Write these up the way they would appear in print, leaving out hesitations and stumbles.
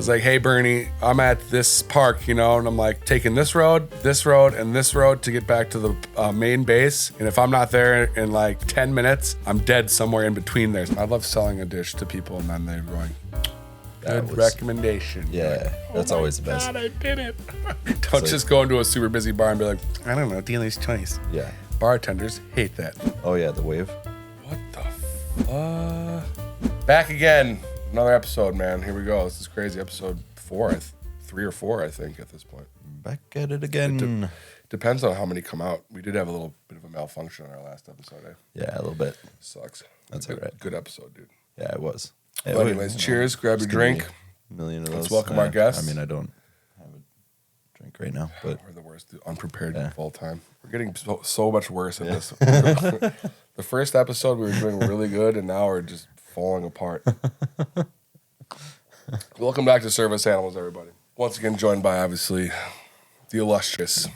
was like, hey, Bernie, I'm at this park, and I'm like taking this road, and this road to get back to the main base. And if I'm not there in like 10 minutes, I'm dead somewhere in between there. I love selling a dish to people and then they're going, good recommendation. Yeah, that's always the best. God, I did it. Don't just go into a super busy bar and be like, I don't know, dealer's choice. Yeah. Bartenders hate that. Oh, yeah, the wave. What the fuck? Back again. Another episode, man. Here we go. This is crazy. Episode 3 or 4, I think, at this point. Back at it again. Depends on how many come out. We did have a little bit of a malfunction in our last episode, eh? Yeah, a little bit. Sucks. That's all right. Good episode, dude. Yeah, it was. Well, anyways, cheers. Grab your drink. A million of those. Let's welcome our guests. I mean, I don't have a drink right now, but we're the worst, unprepared of all time. We're getting so much worse at this. The first episode we were doing really good, and now we're just falling apart. Welcome back to Service Animals, everybody. Once again, joined by obviously the illustrious,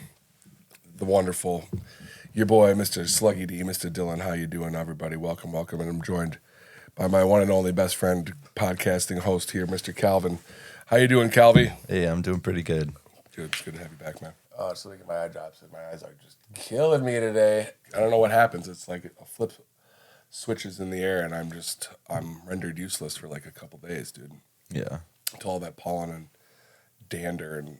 the wonderful, your boy, Mr. Sluggy D, Mr. Dylan. How you doing, everybody? Welcome. And I'm joined by my one and only best friend, podcasting host here, Mr. Calvin. How you doing, Calvi? Hey, I'm doing pretty good. Dude, it's good to have you back, man. Oh, just looking at my eye drops, and my eyes are just killing me today. I don't know what happens. It's like a flip switches in the air, and I'm rendered useless for like a couple days, dude. Yeah. To all that pollen and dander and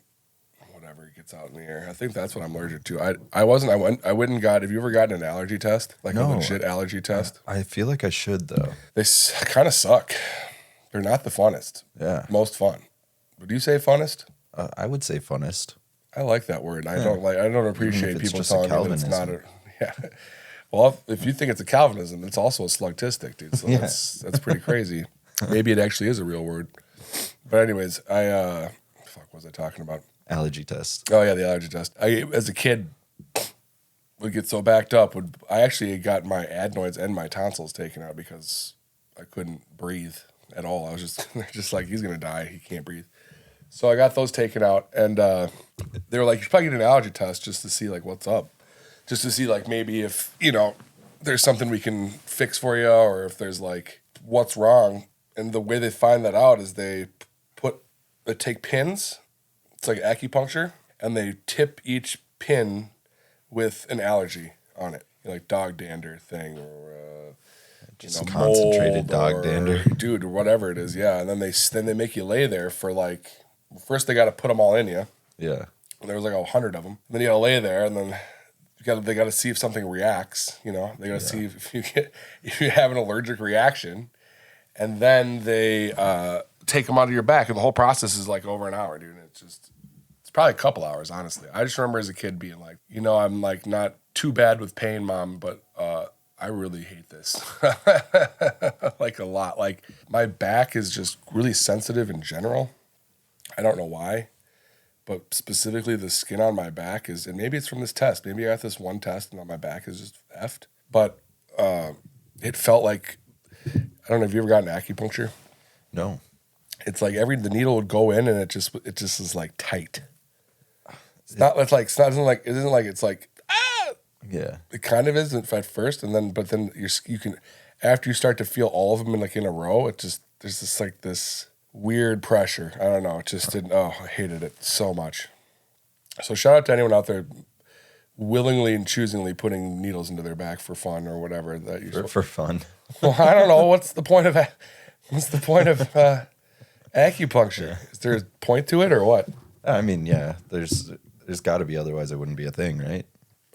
whatever gets out in the air. I think that's what I'm allergic to. I went and got, have you ever gotten an allergy test? Like a legit allergy test? I feel like I should, though. They kind of suck. They're not the funnest. Yeah. Most fun. Would you say funnest? I would say funnest. I like that word. I don't appreciate people telling me that it's not a, yeah. Well, if you think it's a Calvinism, it's also a slugtistic, dude. So that's pretty crazy. Maybe it actually is a real word. But anyways, what was I talking about? Allergy test. Oh, yeah, the allergy test. As a kid, would get so backed up. I actually got my adenoids and my tonsils taken out because I couldn't breathe at all. I was just like, he's going to die. He can't breathe. So I got those taken out, and they were like, you should probably get an allergy test just to see, like, what's up. Just to see, like, maybe if, there's something we can fix for you or if there's, like, what's wrong. And the way they find that out is they take pins. It's like acupuncture, and they tip each pin with an allergy on it, like dog dander thing or just concentrated dog dander, dude, or whatever it is. Yeah, and then they make you lay there for like, first they got to put them all in you. Yeah, and there was like 100 of them. And then you got to lay there, and then they got to see if something reacts. They got to see if you have an allergic reaction, and then they take them out of your back, and the whole process is like over an hour, dude. It's probably a couple hours, honestly. I just remember as a kid being like, I'm like not too bad with pain, Mom, but I really hate this. Like a lot. Like my back is just really sensitive in general. I don't know why, but specifically the skin on my back is, and maybe it's from this test. Maybe I got this one test and on my back is just effed. But it felt like, I don't know, have you ever gotten acupuncture? No. It's like the needle would go in and it just is like tight. It's like ah. Yeah. It kind of is at first, but then you can, after you start to feel all of them in a row, there's this weird pressure. I don't know. It just didn't. Oh, I hated it so much. So shout out to anyone out there willingly and choosingly putting needles into their back for fun or whatever that you for fun. Well, I don't know. What's the point of acupuncture? Yeah. Is there a point to it or what? I mean, yeah, there's got to be, otherwise it wouldn't be a thing, right?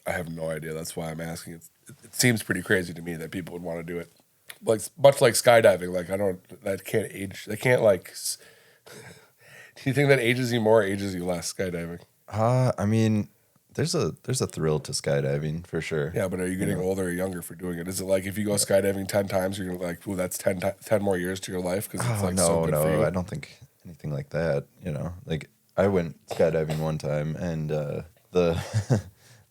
I have no idea. That's why I'm asking. It seems pretty crazy to me that people would want to do it. Like much like skydiving. Like that can't age. They can't like. Do you think that ages you more or ages you less, skydiving? I mean, there's a thrill to skydiving for sure. Yeah, but are you getting older or younger for doing it? Is it like if you go skydiving 10 times, you're gonna like, ooh, that's 10 more years to your life because it's like so good for you? I don't think anything like that. Like I went skydiving one time, and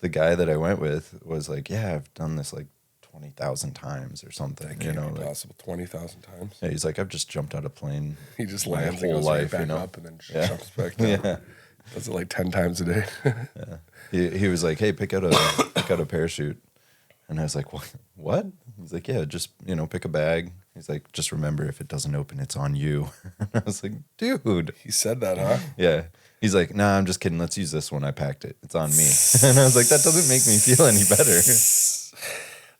the guy that I went with was like, "Yeah, I've done this like 20,000 times or something." That can't be possible. 20,000 times. Yeah, he's like, "I've just jumped out of a plane." He just lands and goes right back up and then jumps back down. Yeah. Does it like 10 times a day. Yeah. He was like, "Hey, pick out a parachute," and I was like, "What?" He's like, "Yeah, just pick a bag, He's like, just remember, if it doesn't open, it's on you. I was like, dude. He said that, huh? Yeah. He's like, nah, I'm just kidding. Let's use this one. I packed it. It's on me. And I was like, that doesn't make me feel any better.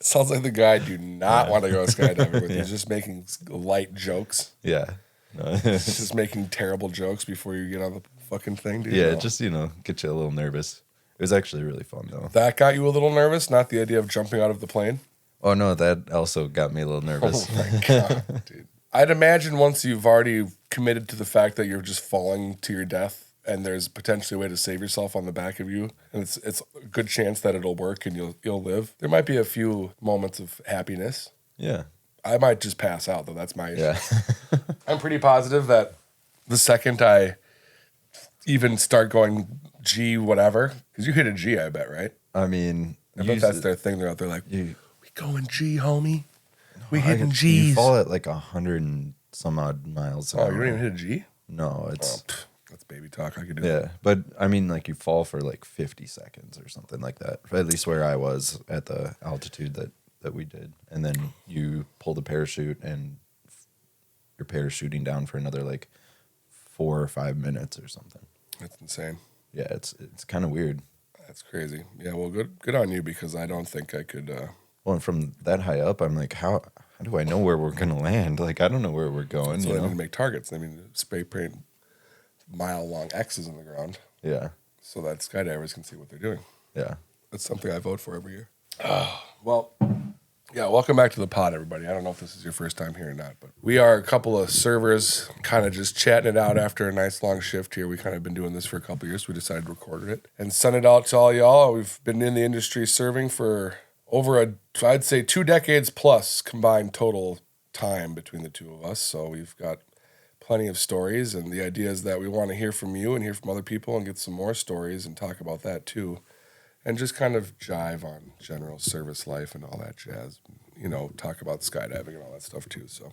Sounds like the guy I do not want to go skydiving with. He's just making light jokes. Yeah. He's just making terrible jokes before you get on the fucking thing, dude. Yeah, just, get you a little nervous. It was actually really fun, though. That got you a little nervous, not the idea of jumping out of the plane? Oh, no, that also got me a little nervous. Oh, my God, dude. I'd imagine once you've already committed to the fact that you're just falling to your death and there's potentially a way to save yourself on the back of you, and it's a good chance that it'll work and you'll live, there might be a few moments of happiness. Yeah. I might just pass out, though. That's my issue. Yeah. I'm pretty positive that the second I even start going G whatever, because you hit a G, I bet, right? I mean, I bet that's their thing. They're out there like, we going G, homie. We No, hitting G's. You fall at like 100 and some odd miles an Oh, hour. you don't even hit a G? No, it's... That's baby talk. I could do Yeah, but I mean, like you fall for like 50 seconds or something like that. At least where I was at the altitude that we did. And then you pull the parachute and you're parachuting down for another like 4 or 5 minutes or something. That's insane. Yeah, it's kind of weird. That's crazy. Yeah, well, good on you, because I don't think I could. Well, and from that high up, I'm like, how do I know where we're going to land? Like, I don't know where we're going. So they need to make targets. They mean spray paint mile-long X's in the ground. Yeah. So that skydivers can see what they're doing. Yeah. That's something I vote for every year. Well, yeah, welcome back to the pod, everybody. I don't know if this is your first time here or not, but we are a couple of servers kind of just chatting it out after a nice long shift here. We kind of been doing this for a couple of years. We decided to record it and send it out to all y'all. We've been in the industry serving for over I'd say 2 decades plus combined total time between the two of us. So we've got plenty of stories, and the idea is that we want to hear from you and hear from other people and get some more stories and talk about that too. And just kind of jive on general service life and all that jazz. Talk about skydiving and all that stuff too. So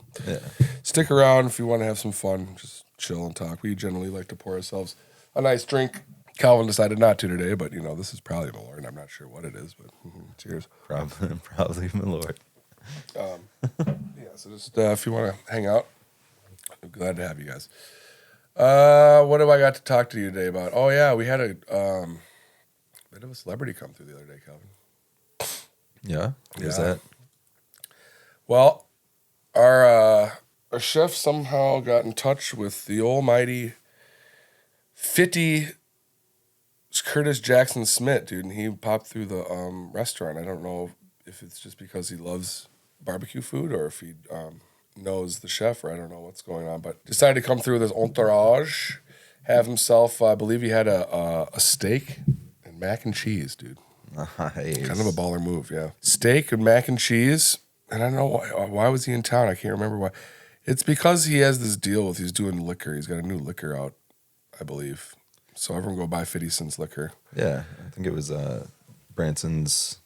Stick around if you want to have some fun. Just chill and talk. We generally like to pour ourselves a nice drink. Calvin decided not to today, but this is probably Malort. I'm not sure what it is, but cheers. Probably Malort. So just if you want to hang out, I'm glad to have you guys. What have I got to talk to you today about? Oh yeah, we had a bit of a celebrity come through the other day, Calvin. Yeah? Who's that? Well, our chef somehow got in touch with the almighty 50 Curtis Jackson Smith, dude, and he popped through the restaurant. I don't know if it's just because he loves barbecue food or if he knows the chef, or I don't know what's going on, but decided to come through with his entourage, have himself, I believe he had a steak and mac and cheese, dude. Nice. Kind of a baller move, yeah. Steak and mac and cheese, and I don't know why was he in town. I can't remember why. It's because he has this deal with, he's doing liquor. He's got a new liquor out, I believe. So everyone go buy 50 Cent's liquor. Yeah, I think it was Branson's.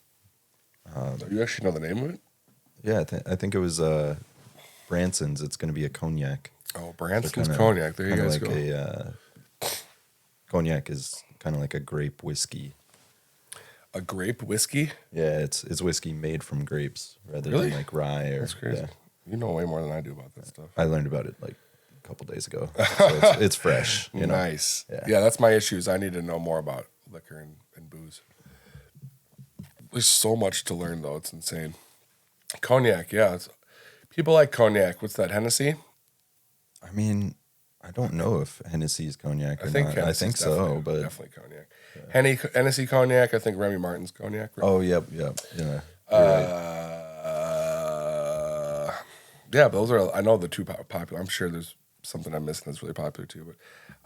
You actually know the name of it? Yeah, I think it was Branson's. It's going to be a cognac. Oh, Branson's cognac. There you guys go. Cognac is kind of like a grape whiskey. A grape whiskey? Yeah, it's whiskey made from grapes rather than like rye. That's crazy. Yeah. You know way more than I do about that stuff. I learned about it like a couple days ago. So it's fresh. Nice. Yeah, that's my issues. I need to know more about liquor and booze. There's so much to learn, though. It's insane. Cognac, yeah. People like cognac. What's that, Hennessy? I mean, I don't know if Hennessy is cognac or I think not. I think so, but definitely cognac. Yeah. Hennessy cognac. I think Remy Martin's cognac. Right? Oh, yep. Yeah. Yeah, those are. I know the two popular. I'm sure there's something I'm missing that's really popular too. But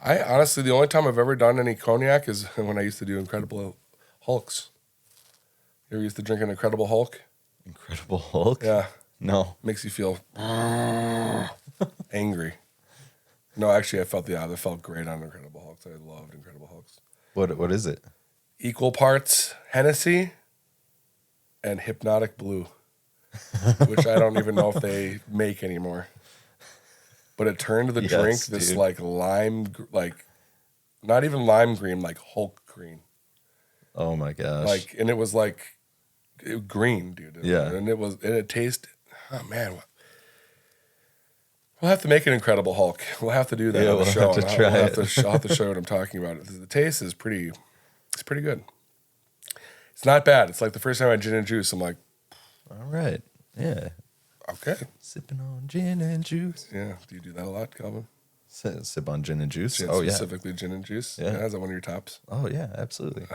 I honestly, the only time I've ever done any cognac is when I used to do Incredible Hulks. You ever used to drink an Incredible Hulk? Incredible Hulk? Yeah. No. Makes you feel angry. No, actually, I felt I felt great on Incredible Hulks. I loved Incredible Hulks. What is it? Equal parts Hennessy and Hypnotic Blue, which I don't even know if they make anymore. But it turned the drink this dude. Like lime, like not even lime green, like Hulk green. Oh my gosh! Like, and it was like green, dude. Yeah, and it tasted. Oh man, We'll have to make an Incredible Hulk. We'll have to do that on the show. Have to try I'll have to show what I'm talking about. The taste is pretty good. It's not bad. It's like the first time I had gin and juice, I'm like, all right. Yeah. Okay. Sipping on gin and juice. Yeah. Do you do that a lot, Calvin? Sip on gin and juice? Specifically gin and juice? Yeah. Is that one of your tops? Oh, yeah, absolutely.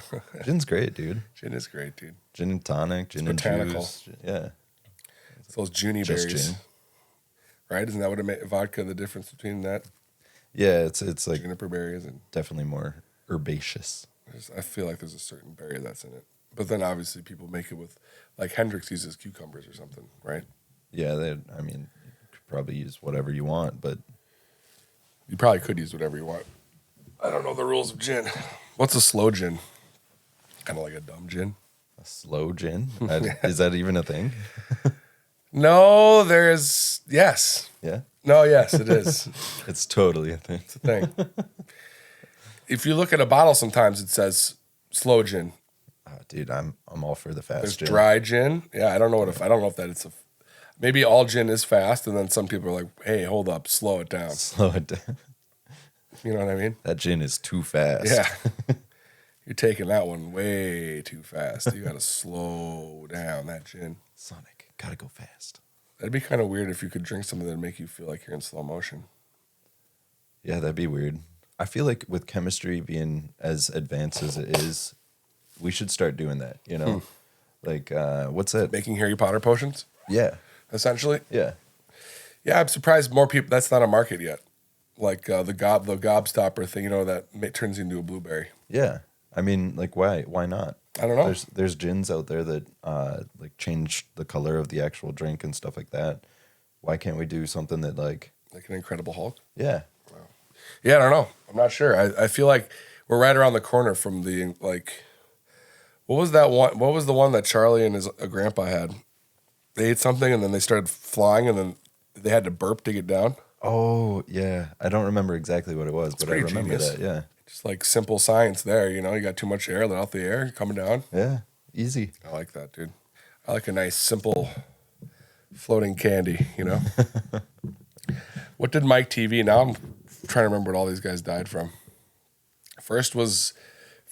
Gin's great, dude. Gin is great, dude. Gin and tonic, gin and juice. Yeah. It's those Junie Just berries. gin. Right? Isn't that what it makes vodka, the difference between that? Yeah, it's like juniper berries and definitely more herbaceous. I feel like there's a certain berry that's in it. But then obviously people make it with, like Hendrix uses cucumbers or something, right? Yeah, you could probably use whatever you want, but you probably could use whatever you want. I don't know the rules of gin. What's a slow gin? Kind of like a dumb gin. A slow gin? Is that even a thing? No, there's yes. Yeah? No, yes, it is. It's totally a thing. It's a thing. If you look at a bottle sometimes it says slow gin. Oh, dude, I'm all for the fast There's gin. dry gin. Yeah, I don't know if that it's maybe all gin is fast, and then some people are like, hey, hold up, slow it down. Slow it down. You know what I mean? That gin is too fast. Yeah. You're taking that one way too fast. You got to slow down that gin. Sonic, gotta go fast. That'd be kind of weird if you could drink something that'd make you feel like you're in slow motion. Yeah, that'd be weird. I feel like with chemistry being as advanced as it is, we should start doing that, you know? Like, what's that? Making Harry Potter potions? Yeah. Essentially? Yeah. Yeah, I'm surprised more people, that's not a market yet. Like the gobstopper thing, you know, that turns you into a blueberry. Yeah. I mean, like, why not? I don't know. There's gins out there that like change the color of the actual drink and stuff like that. Why can't we do something that like an Incredible Hulk? Yeah. Wow. Yeah, I don't know. I'm not sure. I feel like we're right around the corner from the like. What was that one? What was the one that Charlie and his grandpa had? They ate something and then they started flying and then they had to burp to get down. Oh yeah, I don't remember exactly what it was, but I remember genius. that. Yeah. Just like simple science there, you know, you got too much air, let out the air, coming down. Yeah, easy. I like that, dude. I like a nice, simple, floating candy, you know? What did Mike TV, now I'm trying to remember what all these guys died from. First was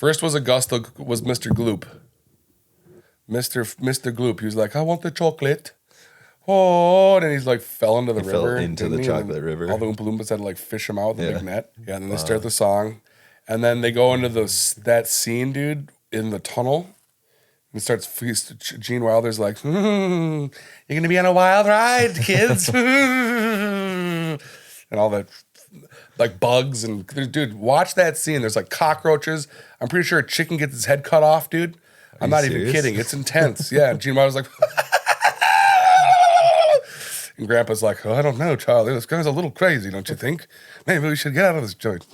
Augusto, was Mr. Gloop. Mr. Gloop, he was like, I want the chocolate. Oh, and then he's like fell into the river. Fell into the chocolate river. All the Oompa Loompas had to like fish him out with a big net. Yeah, and then they start the song. And then they go into that scene, dude, in the tunnel. And Gene Wilder's like, you're going to be on a wild ride, kids. And all that, like bugs. And dude, watch that scene. There's like cockroaches. I'm pretty sure a chicken gets his head cut off, dude. I'm not even kidding. It's intense. Yeah. And Gene Wilder's like, and Grandpa's like, oh, I don't know, Charlie. This guy's a little crazy, don't you think? Maybe we should get out of this joint.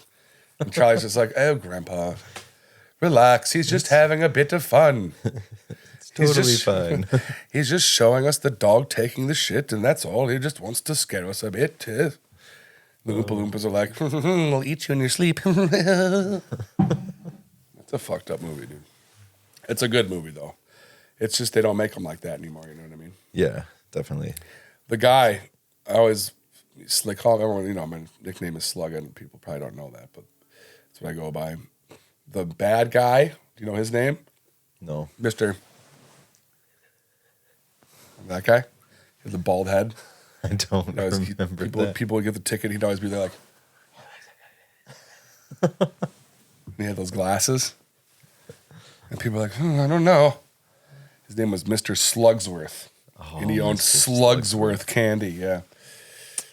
And Charlie's just like, oh, Grandpa, relax. He's just having a bit of fun. It's totally fine. He's just showing us the dog taking the shit, and that's all. He just wants to scare us a bit. The Oompa Loompas are like, we'll eat you in your sleep. It's a fucked up movie, dude. It's a good movie, though. It's just they don't make them like that anymore, you know what I mean? Yeah, definitely. The guy, I always call everyone, you know, my nickname is Sluggy, and people probably don't know that, but that's what I go by. The bad guy, do you know his name? No. Mr. That guy? He has the bald head. I don't remember that. People would get the ticket, he'd always be there like, he had those glasses. And people are like, I don't know. His name was Mr. Slugsworth. Oh, and he owned Slugsworth candy, yeah.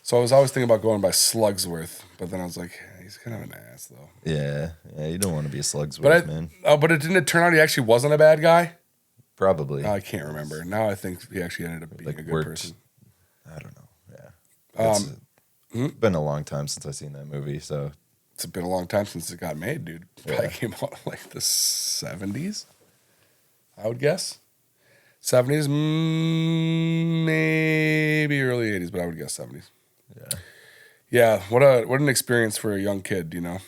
So I was always thinking about going by Slugsworth, but then I was like, he's kind of an ass, though. Yeah, you don't want to be a Slugsworth, man. But it didn't turn out he actually wasn't a bad guy? Probably. I can't remember. Now I think he actually ended up being a good person. I don't know, yeah. It's been a long time since I've seen that movie, so. It's been a long time since it got made, dude. It probably came out in like the 70s, I would guess. 70s, maybe early 80s, but I would guess 70s. Yeah. Yeah, what an experience for a young kid, you know.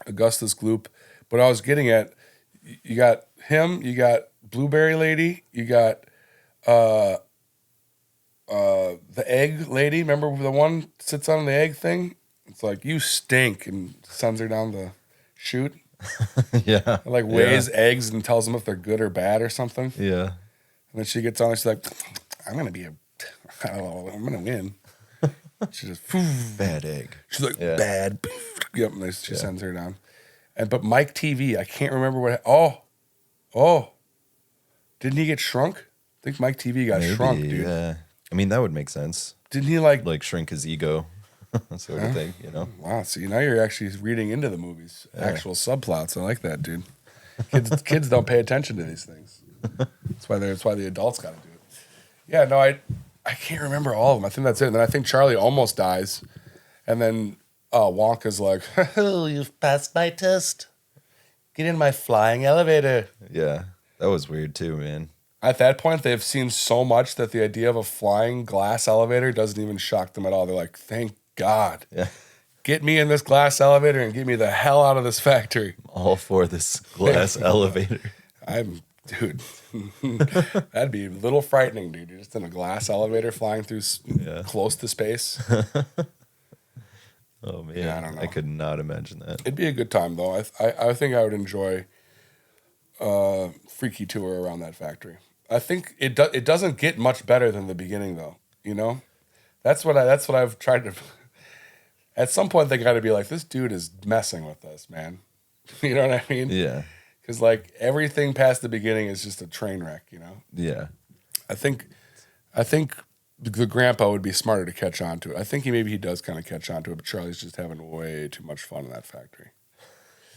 Augustus Gloop. But I was getting at, you got him, you got Blueberry Lady, you got the egg lady. Remember the one sits on the egg thing? It's like, you stink, and sends her down the chute. Yeah. It like weighs eggs and tells them if they're good or bad or something. Yeah. And then she gets on and she's like, I'm going to win. She just, bad egg. She's like, bad. Yep, and she sends her down. But Mike TV, I can't remember what. Oh. Didn't he get shrunk? I think Mike TV got shrunk, dude. Yeah. I mean, that would make sense. Didn't he like shrink his ego? Sort of thing, you know? Wow, see, now you're actually reading into the movies. Actual subplots. I like that, dude. Kids don't pay attention to these things. That's why the adults got to do it. Yeah, no, I can't remember all of them. I think that's it. And then I think Charlie almost dies. And then Wonka's like, oh, you've passed my test. Get in my flying elevator. Yeah, that was weird too, man. At that point, they've seen so much that the idea of a flying glass elevator doesn't even shock them at all. They're like, thank God. Yeah. Get me in this glass elevator and get me the hell out of this factory. I'm all for this glass elevator. Dude, that'd be a little frightening, dude. You're just in a glass elevator flying through close to space. Oh, man. Yeah, I don't know. I could not imagine that. It'd be a good time, though. I think I would enjoy a freaky tour around that factory. I think it doesn't get much better than the beginning, though. You know? That's what I've tried to... At some point, they got to be like, this dude is messing with us, man. You know what I mean? Yeah. Because, like, everything past the beginning is just a train wreck, you know? Yeah. I think the grandpa would be smarter to catch on to it. I think maybe he does kind of catch on to it, but Charlie's just having way too much fun in that factory.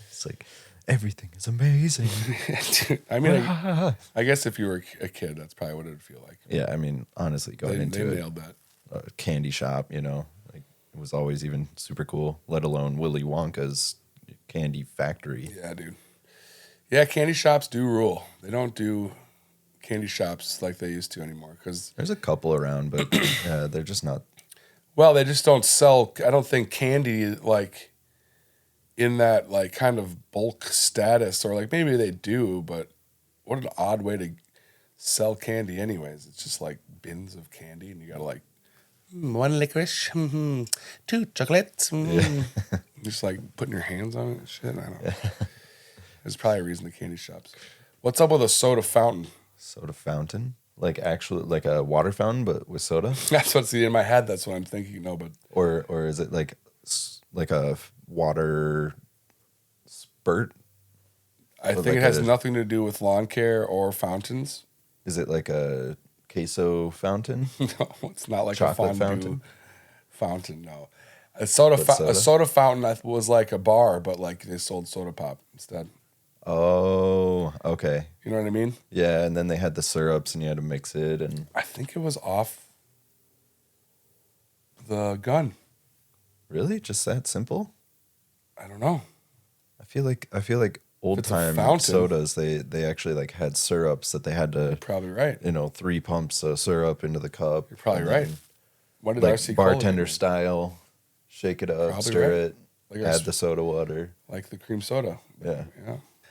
It's like, everything is amazing. I mean, I guess if you were a kid, that's probably what it would feel like. Yeah, I mean, honestly, going into they nailed that. A candy shop, you know, like it was always even super cool, let alone Willy Wonka's candy factory. Yeah, dude. Yeah, candy shops do rule. They don't do candy shops like they used to anymore. Cause there's a couple around, but they're just not. Well, they just don't sell. I don't think candy like in that like kind of bulk status, or like maybe they do, but what an odd way to sell candy anyways. It's just like bins of candy and you gotta like one licorice, two chocolates. Just like putting your hands on it and shit. I don't know. There's probably a reason the candy shops. What's up with a soda fountain? Soda fountain? Like actually like a water fountain but with soda? That's what's in my head. That's what I'm thinking. No, but or is it like a water spurt? I think it has nothing to do with lawn care or fountains. Is it like a queso fountain? No, it's not like chocolate a fondue fountain. No, a soda fountain was like a bar, but like they sold soda pop instead. Oh, okay. You know what I mean? Yeah, and then they had the syrups, and you had to mix it, and I think it was off the gun. Really, just that simple? I don't know. I feel like old time sodas, they actually like had syrups that they had to. You're probably right. 3 pumps of syrup into the cup. You're probably right. What did like RC bartender style, shake it up, probably stir it, like add the soda water, like the cream soda. Yeah.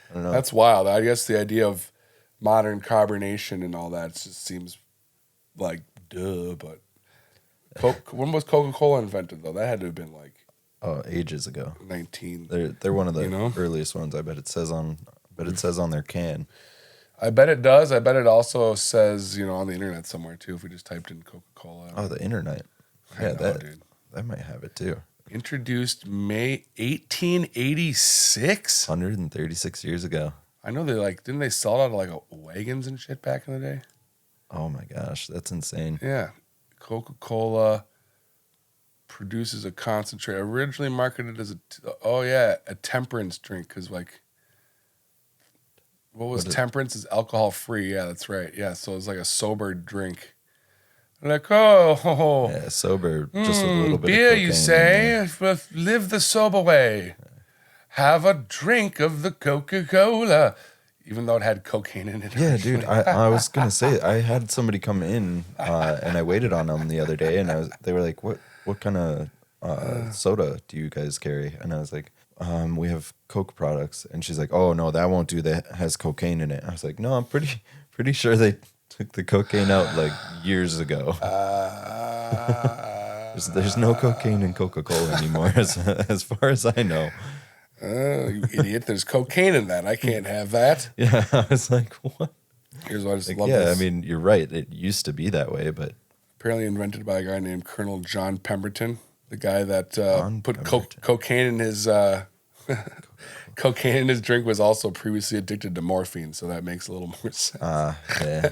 I don't know. That's wild. I guess the idea of modern carbonation and all that just seems like duh. But when was Coca Cola invented though? That had to have been like ages ago. 19. They're one of the earliest ones. I bet it says on their can. I bet it does. I bet it also says on the internet somewhere too. If we just typed in Coca Cola. Oh, the internet. Yeah, dude. That might have it too. Introduced May 1886. 136 years ago. I know didn't they sell it out of like wagons and shit back in the day? Oh my gosh, that's insane. Yeah, Coca Cola produces a concentrate. Originally marketed as a temperance drink because like. What temperance is alcohol free? Yeah, that's right. Yeah, so it's like a sober drink. Like, yeah, sober, just with a little bit beer, of cocaine. you say? Live the sober way. Have a drink of the Coca Cola, even though it had cocaine in it. Yeah, dude. I was gonna say I had somebody come in and I waited on them the other day, and they were like, "What kind of soda do you guys carry?" And I was like, we have Coke products. And she's like, "Oh no, that won't do. That has cocaine in it." I was like, "No, I'm pretty sure they Took the cocaine out like years ago. There's no cocaine in Coca Cola anymore, as far as I know. You idiot! There's cocaine in that. I can't have that. Yeah, I was like, what? Here's what I just Like, love. yeah, this. I mean, you're right. It used to be that way, but Apparently invented by a guy named Colonel John Pemberton, the guy that put cocaine in his cocaine in his drink was also previously addicted to morphine, so that makes a little more sense. yeah,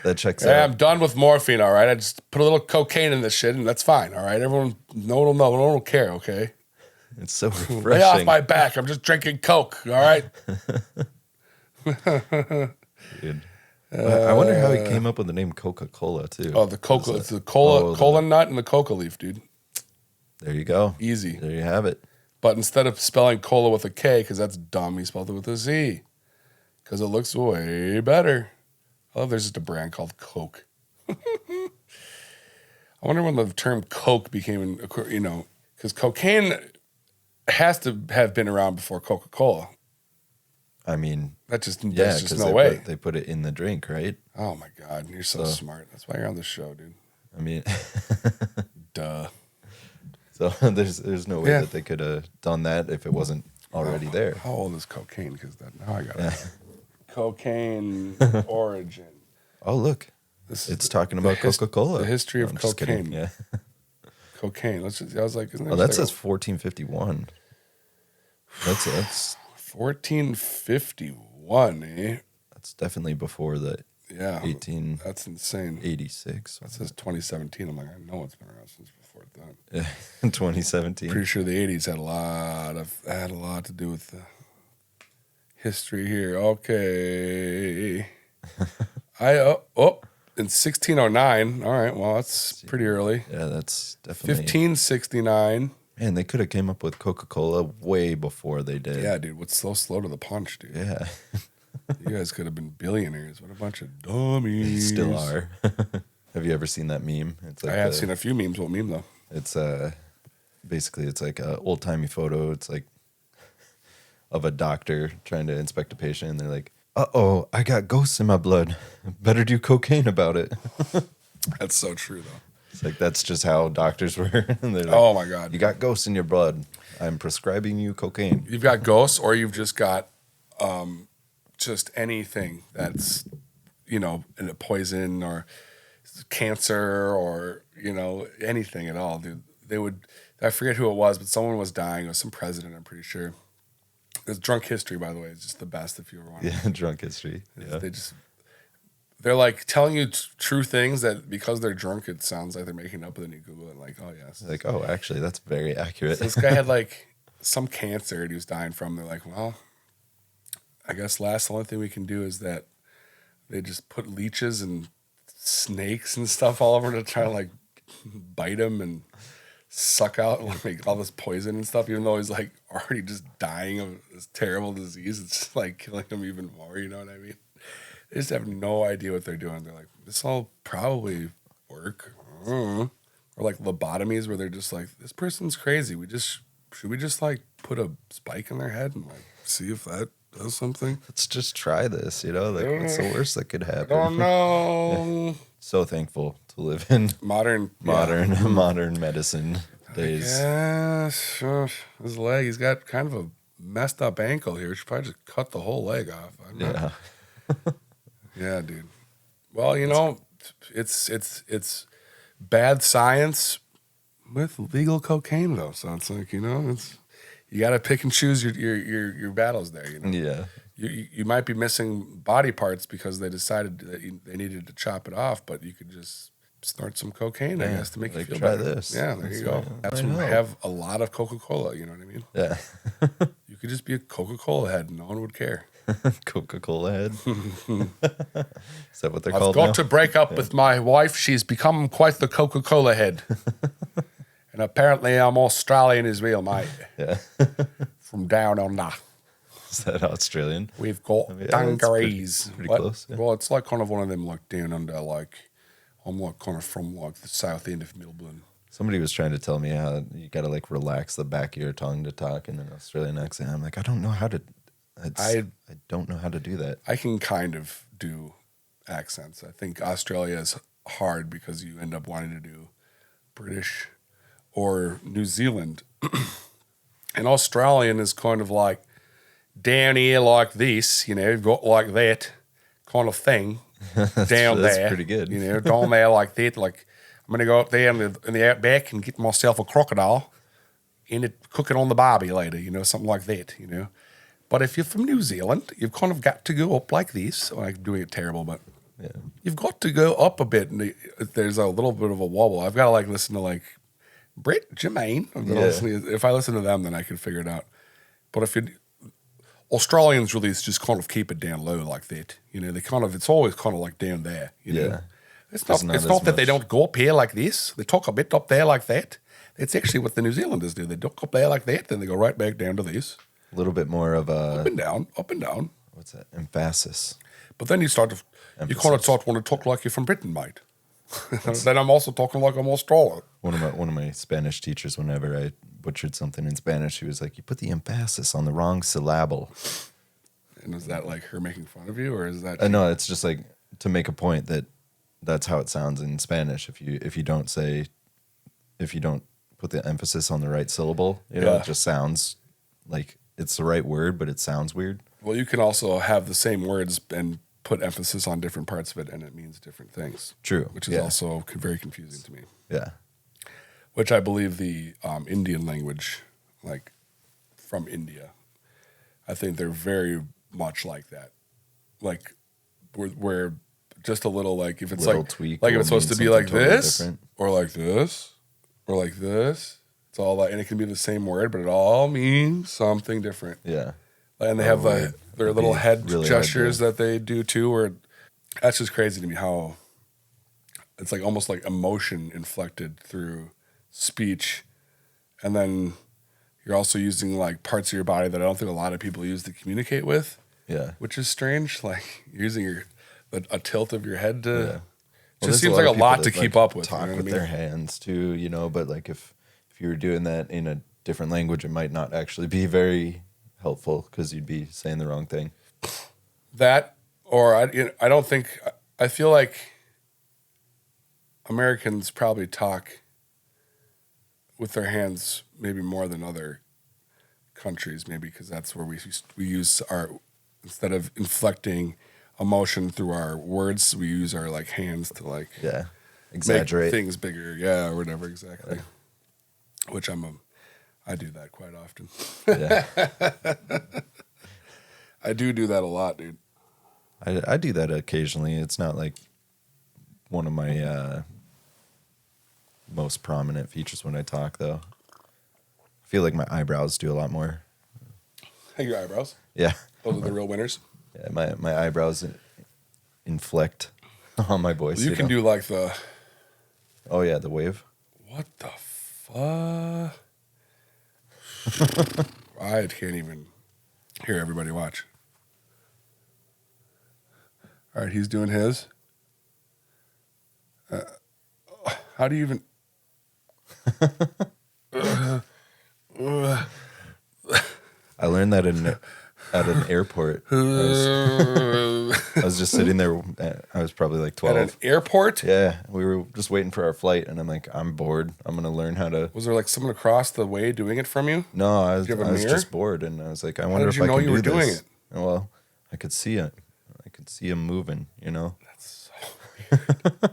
that checks Yeah, out. I'm done with morphine. All right, I just put a little cocaine in this shit, and that's fine. All right, everyone, no one will know. No one will care. Okay, It's so refreshing. lay off my back. I'm just drinking Coke. All right. Dude. I wonder how he came up with the name Coca Cola too. Oh, the coca. It's the cola nut and the coca leaf, dude. There you go. Easy. There you have it. But instead of spelling cola with a K, because that's dumb, he spelled it with a Z. Because it looks way better. I love there's just a brand called Coke. I wonder when the term Coke became, because cocaine has to have been around before Coca Cola. I mean, There's just because no way. They put it in the drink, right? Oh my God, you're so smart. That's why you're on the show, dude. I mean, Duh. so there's no way that they could have done that if it wasn't already there. How old is cocaine? Because now I got it. Cocaine origin. Oh, look. It's talking about Coca-Cola. The history of just cocaine. kidding. Yeah. Cocaine. I was like, isn't there Oh, that says 1451. That's 1451, eh? That's definitely before the 18. That's insane. 86. That says 2017. I'm like, I know it's been around since before that. Yeah, in 2017. Pretty sure the 80s had a lot to do with the history here. Okay. In 1609. All right, well, that's pretty early. Yeah, that's definitely 1569. Man, they could have came up with Coca-Cola way before they did. Yeah, dude, what's so slow to the punch, dude? Yeah. You guys could have been billionaires. What a bunch of dummies. Still are. Have you ever seen that meme? It's like I have seen a few memes. What meme, though? It's basically it's like an old-timey photo. It's like of a doctor trying to inspect a patient, and they're like, "Uh-oh, I got ghosts in my blood. Better do cocaine about it." That's so true, though. It's like that's just how doctors were. And they're like, Oh, my God. You got ghosts in your blood. I'm prescribing you cocaine. You've got ghosts, or you've just got just anything that's, a poison or cancer or, anything at all. Dude, I forget who it was, but someone was dying. It was some president, I'm pretty sure. It's Drunk History, by the way. It's just the best if you ever want to. Yeah, drunk history. Yeah. They're like telling you true things that because they're drunk, it sounds like they're making up, and then you Google it, like, oh, yes. Like, oh, actually, that's very accurate. So this guy had like some cancer and he was dying from. They're like, well, I guess the only thing we can do is that they just put leeches and snakes and stuff all over to try to like bite him and suck out like all this poison and stuff, even though he's like already just dying of this terrible disease. It's just like killing him even more, you know what I mean? They just have no idea what they're doing. They're like, this will probably work. Or like lobotomies where they're just like, this person's crazy. Should we just like put a spike in their head and like see if that does something? Let's just try this, like what's the worst that could happen? I don't know. Yeah. So thankful to live in modern medicine days. Yeah, sure. His leg, he's got kind of a messed up ankle here. We should probably just cut the whole leg off. Yeah. Yeah, dude. Well, it's bad science with legal cocaine though. So it's like, you got to pick and choose your battles there. Yeah. You might be missing body parts because they decided that they needed to chop it off, but you could just snort some cocaine, I guess, to make you feel try better. This. Yeah, there you go. That's when we have a lot of Coca-Cola. You know what I mean? Yeah. You could just be a Coca-Cola head, and no one would care. Coca-Cola head. Is that what they're I've called? got to break up with my wife. She's become quite the Coca-Cola head. And apparently I'm Australian as well, mate. Yeah. From down under. Is that Australian? We've got dungarees. Pretty close. Yeah. Well, it's like kind of one of them like down under, like I'm like kind of from like the south end of Melbourne. Somebody was trying to tell me how you got to like relax the back of your tongue to talk in an Australian accent. I'm like, I don't know how to. I don't know how to do that. I can kind of do accents. I think Australia is hard because you end up wanting to do British or New Zealand. And Australian is kind of like down here like this, you've got like that kind of thing down there. That's pretty good. Down there like that. Like I'm going to go up there in the outback and get myself a crocodile and cook it on the barbie later, something like that, But if you're from New Zealand, you've kind of got to go up like this. Well, I'm doing it terrible, but you've got to go up a bit. And there's a little bit of a wobble. I've got to listen to Britt, Jermaine. If I listen to them, then I can figure it out. But if Australians really just kind of keep it down low like that. It's always kind of down there. Yeah. It's not that they don't go up here like this. They talk a bit up there like that. It's actually what the New Zealanders do. They talk up there like that, then they go right back down to this. A little bit more of a... Up and down. What's that? Emphasis. But then you kind of start want to talk like you're from Britain, mate. Then I'm also talking like I'm Australian. One of my Spanish teachers, whenever I butchered something in Spanish, he was like, you put the emphasis on the wrong syllable. And is that her making fun of you, or is that... No, it's just to make a point that's how it sounds in Spanish. If you don't put the emphasis on the right syllable, it just sounds like it's the right word, but it sounds weird. Well, you can also have the same words and put emphasis on different parts of it, and it means different things. True. Which is also very confusing to me. Yeah. Which I believe the Indian language, from India, I think they're very much like that. Where just a little, if it's little tweak if it's supposed to be like totally this, different. or like this, or like this. It's all and it can be the same word, but it all means something different. Yeah. And they have their little head really gestures that they do too, where that's just crazy to me how it's almost like emotion inflected through speech. And then you're also using parts of your body that I don't think a lot of people use to communicate with. Yeah. Which is strange. You're using a tilt of your head to... Yeah. Well, just seems like a lot to keep up with. Talk with their hands too, but if you were doing that in a different language, it might not actually be very helpful because you'd be saying the wrong thing. That, or I don't think... I feel like Americans probably talk with their hands maybe more than other countries, maybe because that's where we use our... Instead of inflecting emotion through our words, we use our hands to exaggerate make things bigger, or whatever, exactly. Which I do that quite often. Yeah. I do that a lot, dude. I do that occasionally. It's not one of my most prominent features when I talk, though. I feel like my eyebrows do a lot more. Your eyebrows? Yeah. Those are the real winners? Yeah, my eyebrows inflect on my voice. You can do the... Oh, yeah, the wave. What the fuck? I can't even hear everybody watch. All right, he's doing his. How do you even... I learned that at an airport. I was just sitting there. I was probably 12. At an airport? Yeah, we were just waiting for our flight, and I'm bored. I'm going to learn how to... Was there someone across the way doing it from you? No, I was just bored, and I was I wonder if I can do this. How did you know you were doing it? Well, I could see it. I could see him moving, That's so weird.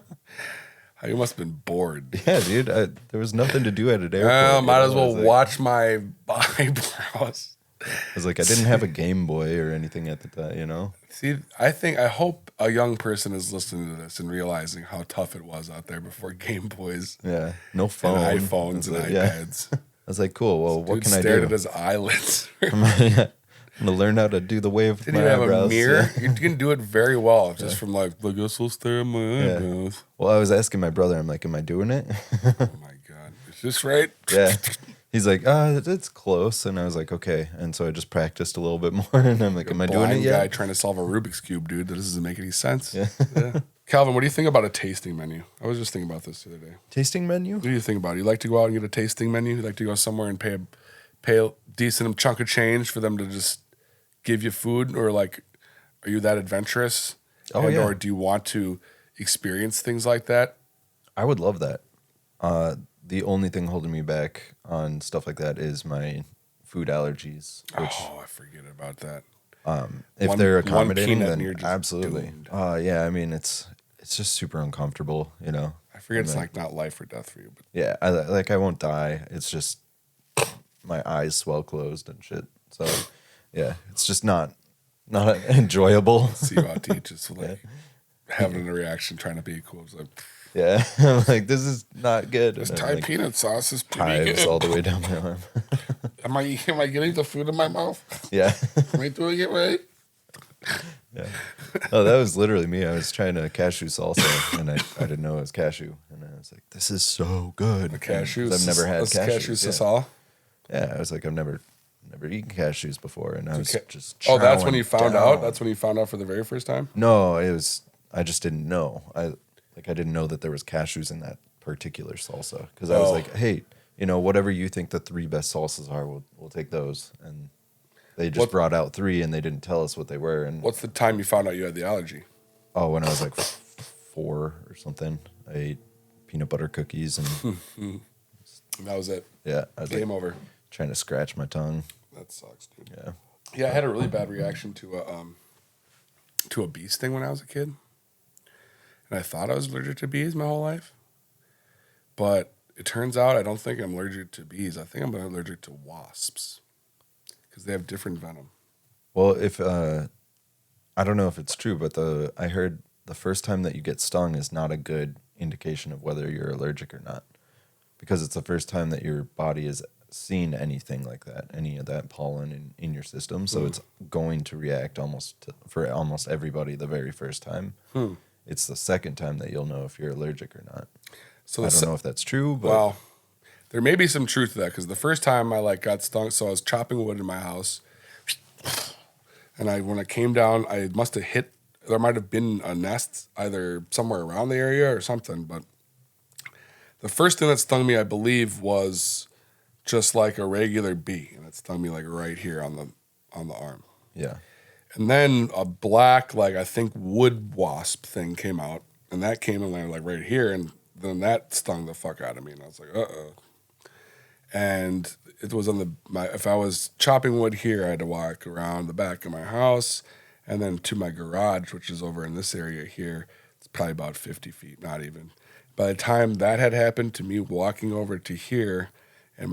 You must have been bored. Yeah, dude. There was nothing to do at an airport. Well, might as well watch my eyebrows. I was I didn't have a Game Boy or anything at the time, See, I hope a young person is listening to this and realizing how tough it was out there before Game Boys. Yeah, no phone. And iPhones and iPads. I was cool, well, what can I do? Stared at his eyelids. I'm going to learn how to do the wave with Didn't my even have eyebrows. a mirror. You can do it very well. Just from I guess I'll stare at my eyebrows. Well, I was asking my brother, I'm am I doing it? Oh my God. Is this right? Yeah. He's it's close. And I was okay. And so I just practiced a little bit more. And I'm am I doing it yet? Guy trying to solve a Rubik's Cube, dude. That doesn't make any sense. Yeah. Calvin, what do you think about a tasting menu? I was just thinking about this the other day. Tasting menu? What do you think about it? You like to go out and get a tasting menu? You like to go somewhere and pay a decent chunk of change for them to just give you food? Or are you that adventurous? Oh, yeah. Or do you want to experience things like that? I would love that. The only thing holding me back on stuff like that is my food allergies. Which, I forget about that. If they're accommodating, then absolutely. Yeah, I mean, it's just super uncomfortable, you know. I forget it's like not life or death for you. But yeah, I won't die. It's just my eyes swell closed and shit. So, yeah, it's just not enjoyable. See you out to eat, just like having a reaction, trying to be cool. It's like, yeah, I'm like, this is not good. this Thai peanut sauce is pretty hives good. all the way down my arm. Am I getting the food in my mouth? Yeah. Am I doing it right? Yeah. Oh, that was literally me. I was trying to cashew salsa, and I didn't know it was cashew, and I was like, "This is so good." The cashews. I've never had cashew cashews. salsa. Yeah, I was like, I've never eaten cashews before, and I was just. Oh, that's when you chowing found down. out. That's when you found out for the very first time. No, it was. I just didn't know. I didn't know that there was cashews in that particular salsa because I was like, hey, you know, whatever you think the 3 best salsas are, we'll take those. And they just brought out 3, and they didn't tell us what they were. And what's the time you found out you had the allergy? oh, when I was like 4 or something, I ate peanut butter cookies and that was it. yeah, I was Game over. trying to scratch my tongue. That sucks, dude. Yeah. Yeah, I had a really bad reaction to a bee sting when I was a kid. And I thought I was allergic to bees my whole life. But it turns out I don't think I'm allergic to bees. I think I'm allergic to wasps. Because they have different venom. Well, if I don't know if it's true, but I heard the first time that you get stung is not a good indication of whether you're allergic or not. Because it's the first time that your body has seen anything like that, any of that pollen in your system. So it's going to react for almost everybody the very first time. It's the second time that you'll know if you're allergic or not. So I don't know if that's true, but well, there may be some truth to that because the first time I got stung, so I was chopping wood in my house, and when I came down, I must have hit. There might have been a nest either somewhere around the area or something, but the first thing that stung me, I believe, was just like a regular bee, and it stung me like right here on the arm. Yeah. And then a black, I think wood wasp thing came out, and that came and landed right here, and then that stung the fuck out of me, and I was like, And it was on if I was chopping wood here, I had to walk around the back of my house, and then to my garage, which is over in this area here. It's probably about 50 feet, not even. By the time that had happened, to me walking over to here, and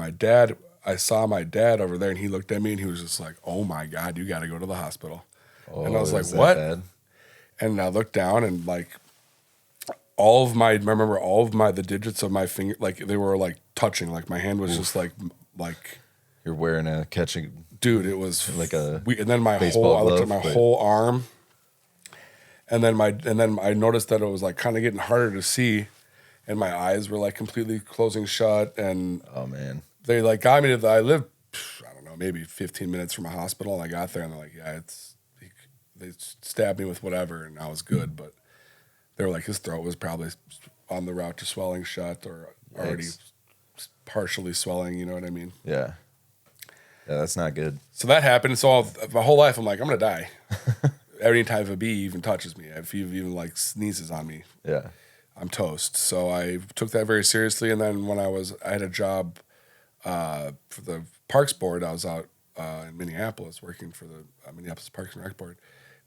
I saw my dad over there, and he looked at me, and he was just like, "Oh my God, you got to go to the hospital." Oh, and I was like, "What?" Bad? And I looked down, and the digits of my finger, they were touching, my hand was just like You're wearing a catching. Dude, it was like a and then I baseball looked at glove, my whole arm, and then I noticed that it was kind of getting harder to see, and my eyes were completely closing shut, and oh man, they got me to I lived, I don't know, maybe 15 minutes from a hospital, and I got there, and they're like, yeah, they stabbed me with whatever, and I was good, but they were like, his throat was probably on the route to swelling shut or already partially swelling, you know what I mean? Yeah. Yeah, that's not good. So that happened. So my whole life, I'm like, I'm going to die. Every time a bee even touches me, if he even sneezes on me, yeah, I'm toast. So I took that very seriously. And then when I had a job for the Parks Board, I was out in Minneapolis working for the Minneapolis Parks and Rec Board,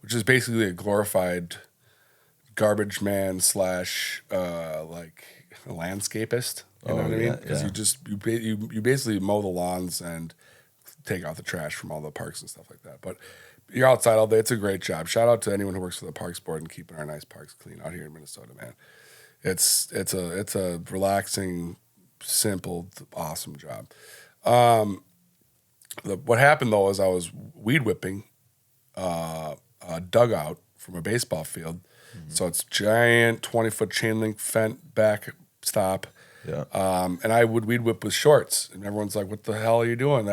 which is basically a glorified garbage man / landscapist. You know what I mean? Because you basically mow the lawns and take out the trash from all the parks and stuff like that. But you're outside all day. It's a great job. Shout out to anyone who works for the Parks Board and keeping our nice parks clean out here in Minnesota, man. It's a relaxing, simple, awesome job. What happened though is I was weed whipping a dugout from a baseball field. Mm-hmm. So it's giant 20-foot chain link fence backstop. Yeah. And I would weed whip with shorts, and everyone's like, "What the hell are you doing?"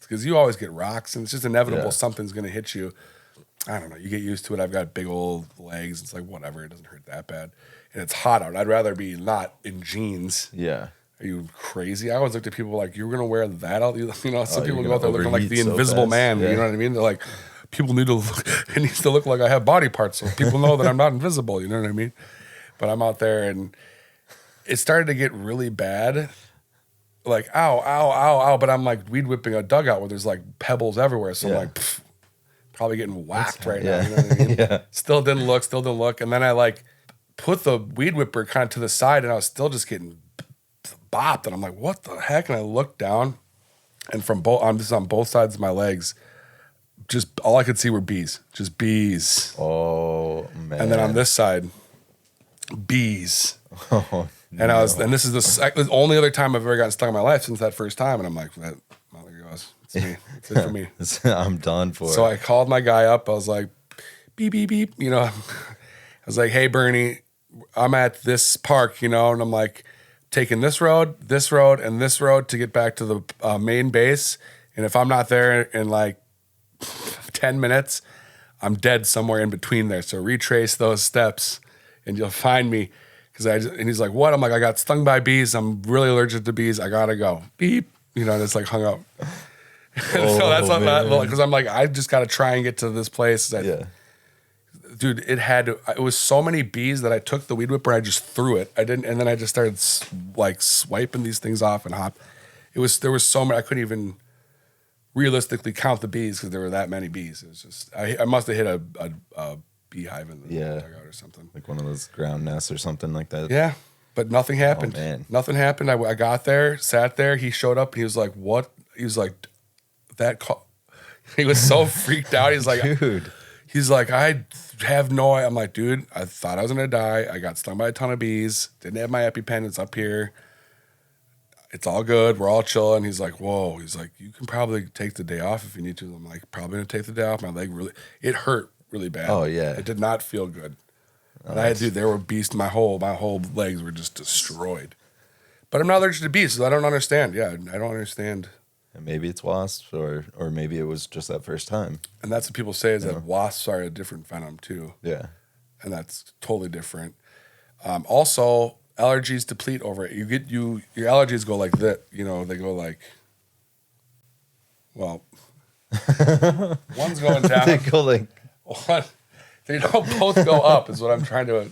Because you always get rocks, and it's just inevitable something's going to hit you. I don't know. You get used to it. I've got big old legs. It's like, whatever. It doesn't hurt that bad. And it's hot out. I'd rather be not in jeans. Yeah. Are you crazy? I always looked at people like, you're going to wear that out? Some people go out there looking like the so Invisible fast. Man. Yeah. You know what I mean? They're like, people need to look, it needs to look like I have body parts so people know that I'm not invisible. You know what I mean? But I'm out there and it started to get really bad. Like, ow, ow, ow, ow. But I'm like weed whipping a dugout where there's like pebbles everywhere. So I'm like, probably getting whacked right now. You know what I mean? Yeah. Still didn't look. And then I like put the weed whipper kind of to the side and I was still just getting bopped. And I'm like, what the heck? And I looked down and I'm just on both sides of my legs. Just all I could see were bees. Just bees. Oh, man. And then on this side, bees. Oh, and and this is the only other time I've ever gotten stung in my life since that first time. And I'm like, well, there goes. It's me. It's it for me. I'm done for. So I called my guy up. I was like, beep, beep, beep. You know, I was like, hey, Bernie, I'm at this park, you know, and I'm like taking this road, and this road to get back to the main base. And if I'm not there in like 10 minutes, I'm dead somewhere in between there. So retrace those steps and you'll find me. And he's like, what? I'm like, I got stung by bees. I'm really allergic to bees. I gotta go. Beep. You know, and it's like hung up. So that's not that, because I'm like, I just gotta try and get to this place. Dude, it was so many bees that I took the weed whipper and I just threw it. And then I just started like swiping these things off and hop. There was so many, I couldn't even realistically count the bees because there were that many bees. It was just, I must have hit a beehive in the dugout or something. Like one of those ground nests or something like that. Yeah, but nothing happened. Oh, man. Nothing happened. I got there, sat there. He showed up and he was like, what? He was like, he was so freaked out. He's like, dude. He's like, I have no idea. I'm like, dude, I thought I was going to die. I got stung by a ton of bees. Didn't have my EpiPen. It's up here. It's all good. We're all chilling. He's like, whoa. He's like, you can probably take the day off if you need to. I'm like, probably going to take the day off. My leg it hurt really bad. Oh, yeah. It did not feel good. And there were beasts. My whole legs were just destroyed. But I'm not allergic to bees, so I don't understand. Yeah, I don't understand. And maybe it's wasps, or maybe it was just that first time. And that's what people say is that wasps are a different venom too. Yeah. And that's totally different. Also, allergies deplete over it. Your allergies go like that. You know, they go like, well, one's going down. They go like one. They don't both go up is what I'm trying to.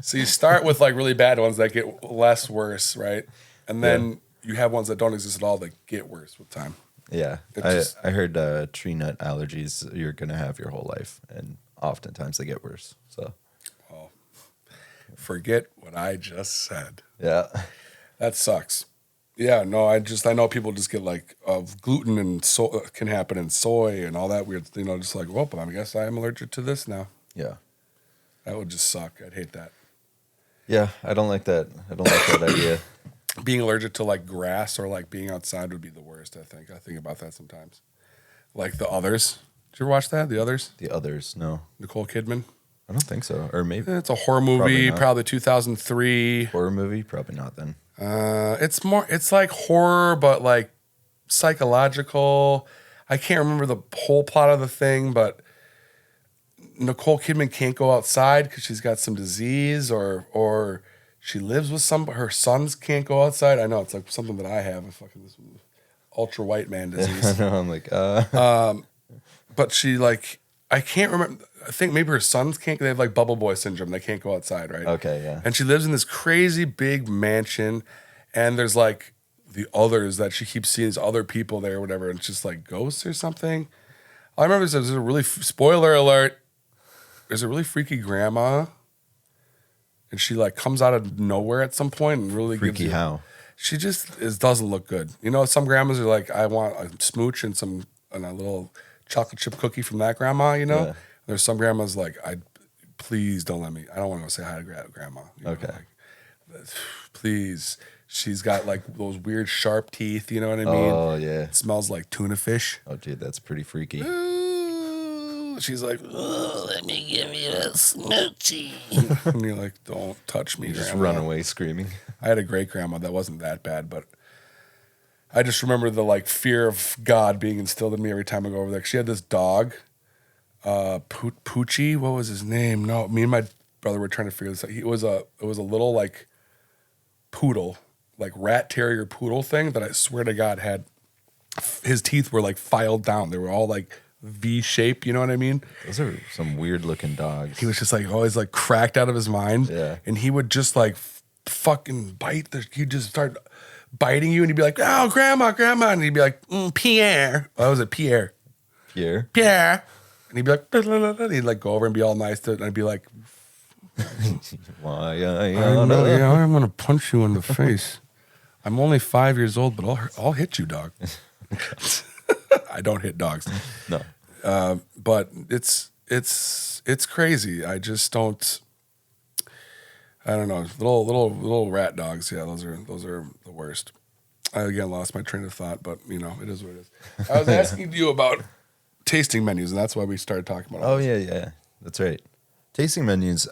So you start with like really bad ones that get less worse, right? And then you have ones that don't exist at all that get worse with time. Yeah. I heard tree nut allergies you're going to have your whole life, and oftentimes they get worse. So, well, forget what I just said. Yeah. That sucks. Yeah, no, I know people just get like gluten and can happen in soy and all that weird, just like, well, I guess I am allergic to this now. Yeah. That would just suck. I'd hate that. Yeah, I don't like that. I don't like that idea. Being allergic to like grass or like being outside would be the worst, I think. I think about that sometimes. Like The Others. Did you ever watch that? The Others? The Others, no. Nicole Kidman? I don't think so. Or maybe. It's a horror movie, probably 2003. Horror movie? Probably not then. It's like horror, but like psychological. I can't remember the whole plot of the thing, but Nicole Kidman can't go outside because she's got some disease or she lives with her sons can't go outside. I know it's like something that I have, this ultra white man disease. I know, I'm like, but she like, I can't remember. I think maybe her sons can't. They have like bubble boy syndrome. They can't go outside, right? Okay, yeah. And she lives in this crazy big mansion, and there's like the others that she keeps seeing, these other people there, or whatever. And it's just like ghosts or something. I remember there's a really spoiler alert. There's a really freaky grandma, and she like comes out of nowhere at some point and really freaky how. She just doesn't look good. Some grandmas are like, I want a smooch and a little chocolate chip cookie from that grandma. Yeah. There's some grandmas like, please don't let me. I don't want to go say hi to grandma. Okay. Please. She's got like those weird sharp teeth. You know what I mean? Oh yeah. It smells like tuna fish. Oh dude, that's pretty freaky. She's like, let me give you a smoochie. And you're like, don't touch me, just grandma. run away screaming. I had a great grandma that wasn't that bad, but I just remember the like fear of God being instilled in me every time I go over there. She had this dog, Poochie. What was his name? No, me and my brother were trying to figure this out. It was a little like poodle, like rat terrier poodle thing that I swear to God his teeth were like filed down. They were all like V shape. You know what I mean? Those are some weird looking dogs. He was just like always like cracked out of his mind. Yeah. And he would just like fucking bite. He'd just start biting you and he'd be like, oh, grandma. And he'd be like, Pierre. Oh, was it Pierre? Pierre. And he'd be like, and he'd like go over and be all nice to it. And I'd be like, Why, I'm going to punch you in the face. I'm only 5 years old, but I'll hit you, dog. I don't hit dogs. No. But it's crazy. I just don't. I don't know. Little rat dogs. Yeah, those are the worst. I again lost my train of thought, but you know it is what it is. I was asking you about tasting menus, and that's why we started talking about. Oh yeah, that's right. Tasting menus.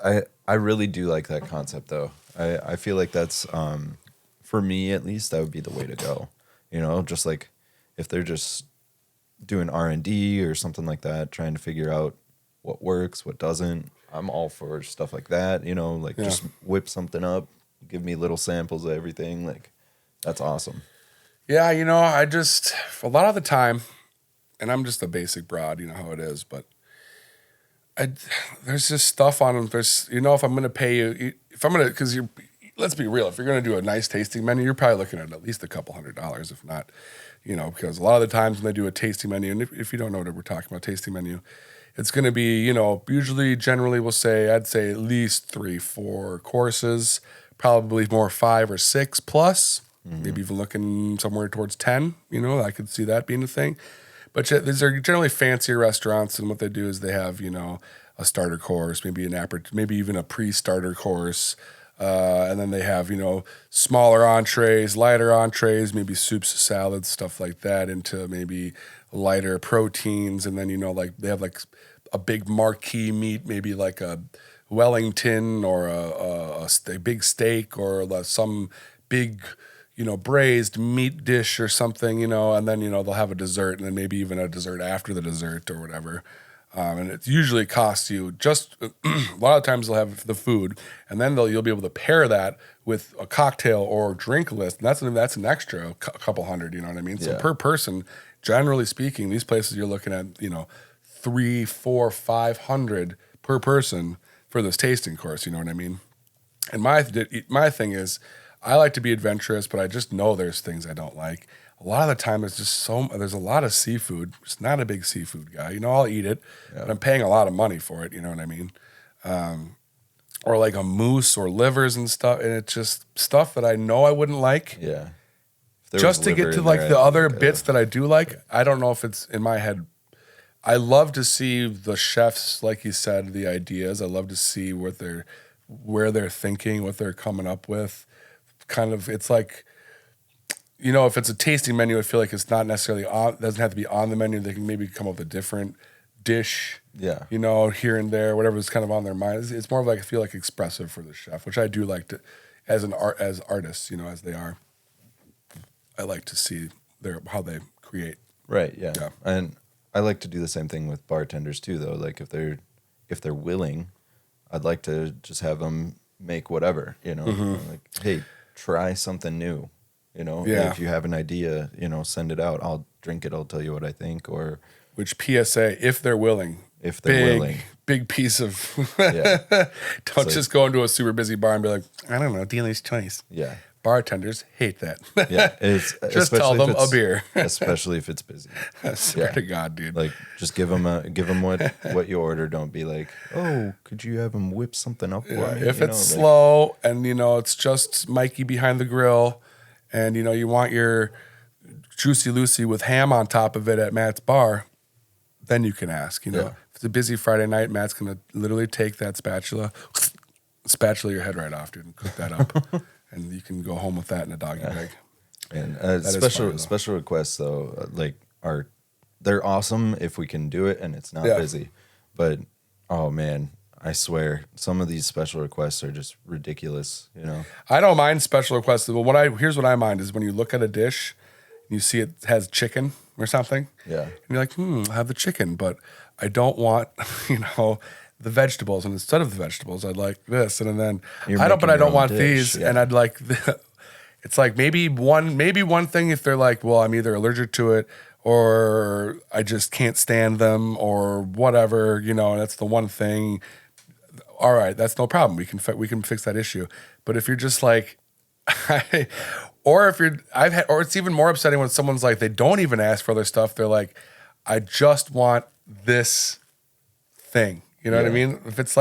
I really do like that concept though. I feel like that's for me at least that would be the way to go. You know, just like if they're just doing R&D or something like that, trying to figure out what works, what doesn't. I'm all for stuff like that, you know, like just whip something up, give me little samples of everything. Like that's awesome. Yeah, you know, I just a lot of the time, and I'm just a basic broad, you know how it is, but there's just stuff on them. There's, you know, if I'm going to pay you, because let's be real, if you're going to do a nice tasting menu, you're probably looking at least $200, if not, you know, because a lot of the times when they do a tasting menu, and if you don't know what we're talking about, tasting menu, it's going to be, you know, generally I'd say at least 3-4 courses, probably more 5 or 6 plus, maybe even looking somewhere towards 10, you know, I could see that being a thing. But these are generally fancier restaurants, and what they do is they have, you know, a starter course, maybe maybe even a pre-starter course, and then they have, you know, smaller entrees, lighter entrees, maybe soups, salads, stuff like that, into maybe lighter proteins, and then, you know, like they have like a big marquee meat, maybe like a Wellington or a big steak or some big, you know, braised meat dish or something, you know, and then, you know, they'll have a dessert and then maybe even a dessert after the dessert or whatever. And it usually costs you just, a lot of times they'll have the food and then you'll be able to pair that with a cocktail or drink list. And that's an extra a couple hundred, you know what I mean? So per person, generally speaking, these places you're looking at, you know, 300, 400, 500 per person for this tasting course, you know what I mean? And my thing is, I like to be adventurous, but I just know there's things I don't like. A lot of the time, it's just there's a lot of seafood. Just not a big seafood guy. You know, I'll eat it, but I'm paying a lot of money for it. You know what I mean? Or like a moose or livers and stuff. And it's just stuff that I know I wouldn't like. Yeah. Just to get to like the other bits that I do like. I don't know if it's in my head. I love to see the chefs, like you said, the ideas. I love to see where they're thinking, what they're coming up with. Kind of, it's like, you know, if it's a tasting menu, I feel like it's not necessarily doesn't have to be on the menu. They can maybe come up with a different dish, you know, here and there, whatever's kind of on their mind. It's more of like, I feel like expressive for the chef, which I do like to, as artists, you know, as they are. I like to see how they create. Right. Yeah. And I like to do the same thing with bartenders too, though. Like if they're willing, I'd like to just have them make whatever, you know, like, hey, try something new, you know. If you have an idea, you know, send it out. I'll drink it. I'll tell you what I think. Or which PSA, if they're willing. If they're willing. Big piece of don't just go into a super busy bar and be like, I don't know, dealer's choice. Yeah. Bartenders hate that. It's just tell them a beer. Especially if it's busy. I swear to God, dude. Like, just give them what you order. Don't be like, oh, could you have them whip something up for me? If it's slow and, you know, it's just Mikey behind the grill and, you know, you want your Juicy Lucy with ham on top of it at Matt's bar, then you can ask, you know. If it's a busy Friday night, Matt's going to literally take that spatula your head right off, dude, and cook that up. And you can go home with that in a doggy bag. And special requests though, they're awesome if we can do it and it's not busy. But oh man, I swear some of these special requests are just ridiculous. You know, I don't mind special requests. But here's what I mind is when you look at a dish, and you see it has chicken or something. Yeah, and you're like, I'll have the chicken, but I don't want, you know, the vegetables, and instead of the vegetables, I'd like this, and then I don't want these, and I'd like. It's like maybe one thing if they're like, well, I'm either allergic to it or I just can't stand them or whatever, you know, and that's the one thing. All right, that's no problem. We can fix that issue. But if you're just like, or if you're, or it's even more upsetting when someone's like, they don't even ask for other stuff. They're like, I just want this thing. You know what I mean? If it's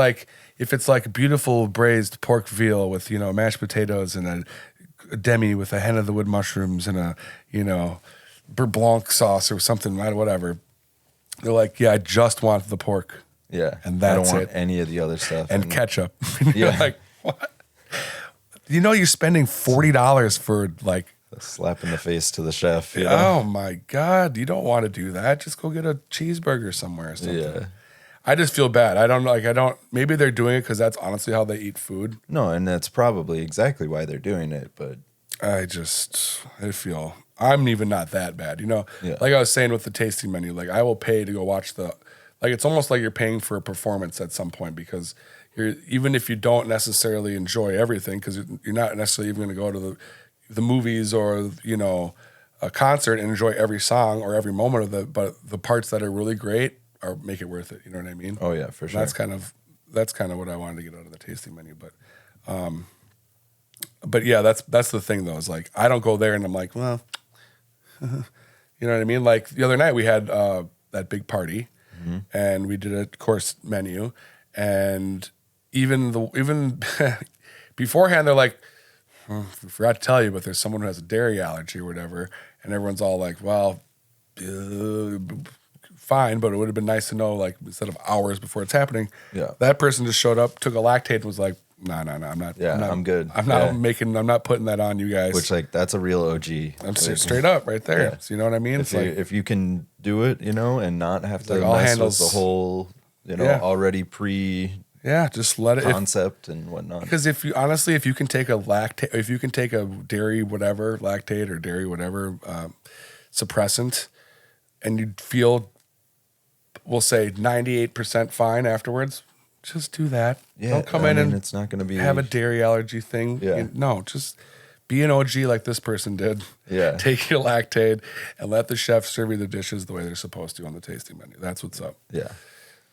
like beautiful braised pork veal with, you know, mashed potatoes and a demi with a hen of the wood mushrooms and a, you know, beurre blanc sauce or something, whatever. They're like, yeah, I just want the pork. Yeah. And that's I don't want any of the other stuff. And ketchup. You're like, what? You know, you're spending $40 for like a slap in the face to the chef. You know? Oh my God. You don't want to do that. Just go get a cheeseburger somewhere or something. Yeah. I just feel bad. Maybe they're doing it because that's honestly how they eat food. No, and that's probably exactly why they're doing it. But I feel I'm even not that bad. You know, like I was saying with the tasting menu, like I will pay to go watch it's almost like you're paying for a performance at some point because even if you don't necessarily enjoy everything, because you're not necessarily even going to go to the movies or, you know, a concert and enjoy every song or every moment of but the parts that are really great make it worth it. You know what I mean? Oh yeah, for sure. That's kind of what I wanted to get out of the tasting menu. But yeah, that's the thing though. Is like I don't go there and I'm like, well, you know what I mean? Like the other night we had that big party. And we did a course menu, and even beforehand they're like, I forgot to tell you, but there's someone who has a dairy allergy or whatever, and everyone's all like, well, fine, but it would have been nice to know, like, instead of hours before it's happening. Yeah, that person just showed up, took a lactate, and was like, no, I'm not. Yeah, I'm good. I'm not putting that on you guys. Which, like, that's a real OG. I'm straight up right there. Yeah. So you know what I mean? If you can do it, you know, and not have to mess with the whole, you know, already just let it concept and whatnot. Because if you can take a lactate, if you can take a dairy whatever lactate or dairy whatever suppressant, and you feel, we'll say 98% fine afterwards. Just do that. Yeah, don't come in and it's not going to be have a dairy allergy thing. Yeah. No, just be an OG like this person did. Yeah. Take your lactate and let the chef serve you the dishes the way they're supposed to on the tasting menu. That's what's up. Yeah.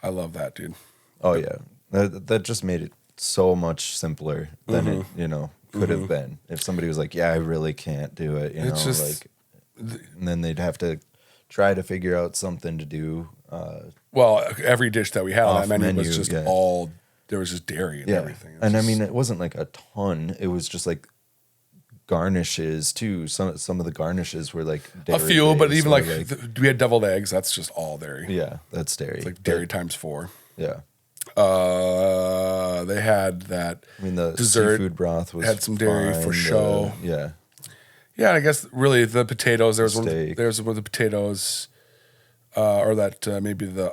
I love that, dude. Oh, yeah. That just made it so much simpler than it, you know, could have been. If somebody was like, yeah, I really can't do it, you know, like, and then they'd have to try to figure out something to do. Well, every dish that we had on that menu was just there was just dairy and everything. And I mean, it wasn't like a ton. It was just like garnishes too. Some of the garnishes were like dairy. A few, but even like we had deviled eggs. That's just all dairy. Yeah, that's dairy. It's like dairy times 4. Yeah. They had that. I mean, the dessert seafood broth had some dairy for show. Yeah. Yeah, I guess really the potatoes. There was one of the potatoes. Or that maybe the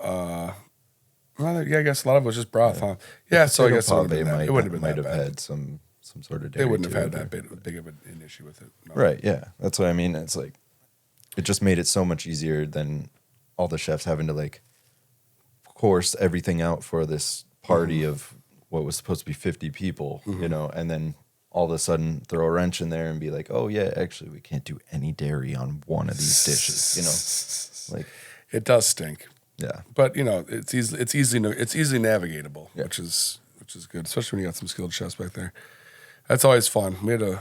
well, yeah, I guess a lot of it was just broth, huh? Yeah, so I guess it would have had some sort of dairy. They wouldn't have had that big of an issue with it. No. Right, yeah. That's what I mean. It's like it just made it so much easier than all the chefs having to like course everything out for this party of what was supposed to be 50 people, you know, and then all of a sudden throw a wrench in there and be like, oh yeah, actually we can't do any dairy on one of these dishes, you know. Like it does stink. Yeah. But you know, it's easily navigatable, which is good, especially when you got some skilled chefs back there. That's always fun. We had a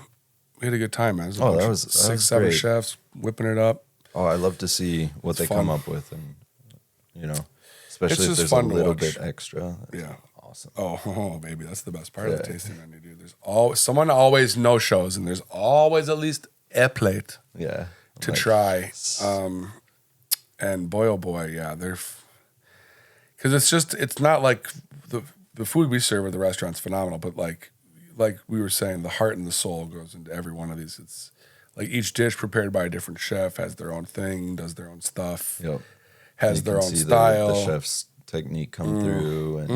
good time, man. That was 6-7 chefs whipping it up. Oh, I love to see what they come up with, and you know, especially if there's a little bit extra. That's awesome. Oh, baby, that's the best part of the tasting menu, dude. There's someone always no shows, and there's always at least a plate. Yeah. To try. And boy, oh boy, yeah, because it's not like the food we serve at the restaurant's phenomenal, but like we were saying, the heart and the soul goes into every one of these. It's like each dish prepared by a different chef has their own thing, does their own stuff, has their own style. The chef's technique come through, and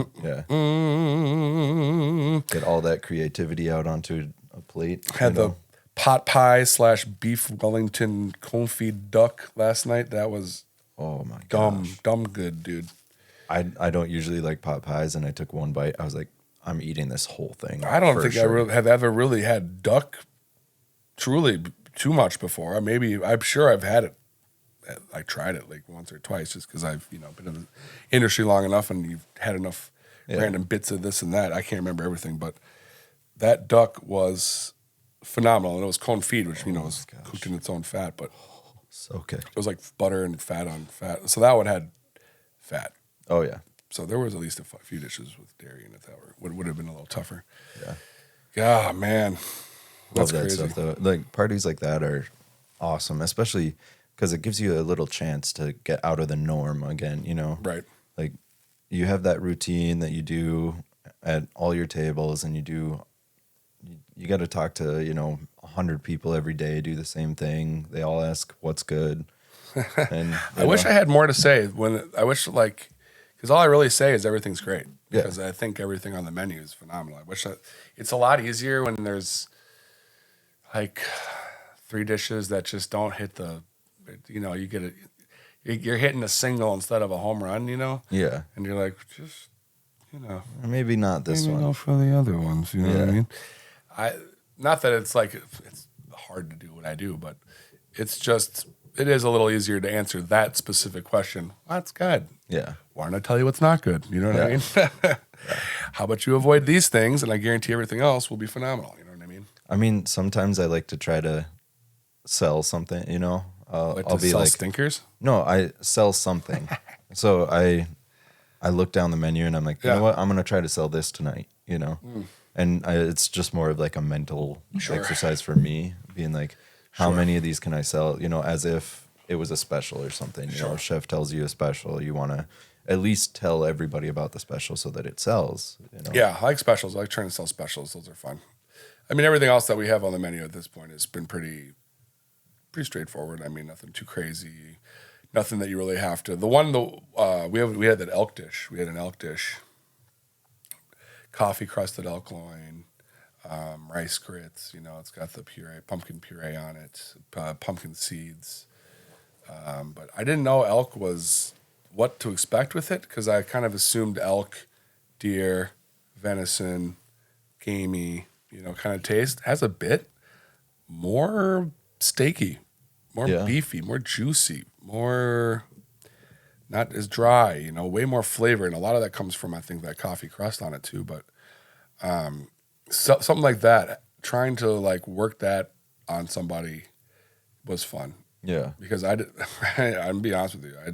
get all that creativity out onto a plate. Had the pot pie / beef Wellington confit duck last night. That was dumb good, dude. I don't usually like pot pies, and I took one bite. I was like, I'm eating this whole thing. I don't think I have ever really had duck truly too much before. I'm sure I've had it I tried it like once or twice just because I've been in the industry long enough and you've had enough random bits of this and that. I can't remember everything, but that duck was phenomenal, and it was cone feed, which was cooked in its own fat, but so good. It was like butter and fat on fat. So that one had fat. Oh yeah. So there was at least a few dishes with dairy in it that would have been a little tougher. Yeah. Yeah, man. Love that stuff though. Like parties like that are awesome, especially because it gives you a little chance to get out of the norm again, Right. Like you have that routine that you do at all your tables, and you got to talk to 100 people every day, do the same thing. They all ask what's good. And I wish I had more to say because all I really say is everything's great, because I think everything on the menu is phenomenal. It's a lot easier when there's like 3 dishes that just don't hit you get it. You're hitting a single instead of a home run, Yeah. And you're like, just, maybe not this one. Go for the other ones, you know what I mean? Not that it's like it's hard to do what I do, but it is a little easier to answer that specific question. That's good. Yeah. Why don't I tell you what's not good? You know what I mean? How about you avoid these things, and I guarantee everything else will be phenomenal. You know what I mean? I mean, sometimes I like to try to sell something, I'll be sell stinkers? No, I sell something. So I look down the menu and I'm like, you know what? I'm going to try to sell this tonight, And it's just more of like a mental exercise for me, being like, how many of these can I sell? As if it was a special or something. Chef tells you a special, you want to at least tell everybody about the special so that it sells. Yeah, I like specials. I like trying to sell specials. Those are fun. I mean, everything else that we have on the menu at this point has been pretty straightforward. I mean, nothing too crazy, nothing that you really have to. The one we had that elk dish. We had an elk dish, coffee crusted elk loin, rice grits. It's got the pumpkin puree on it, pumpkin seeds. But I didn't know elk was what to expect with it, because I kind of assumed elk, deer, venison, gamey, kind of taste. Has a bit more steaky, more beefy, more juicy, more not as dry, way more flavor. And a lot of that comes from, I think, that coffee crust on it too. But something like that, trying to like work that on somebody was fun. Yeah. Because I'm gonna be honest with you, I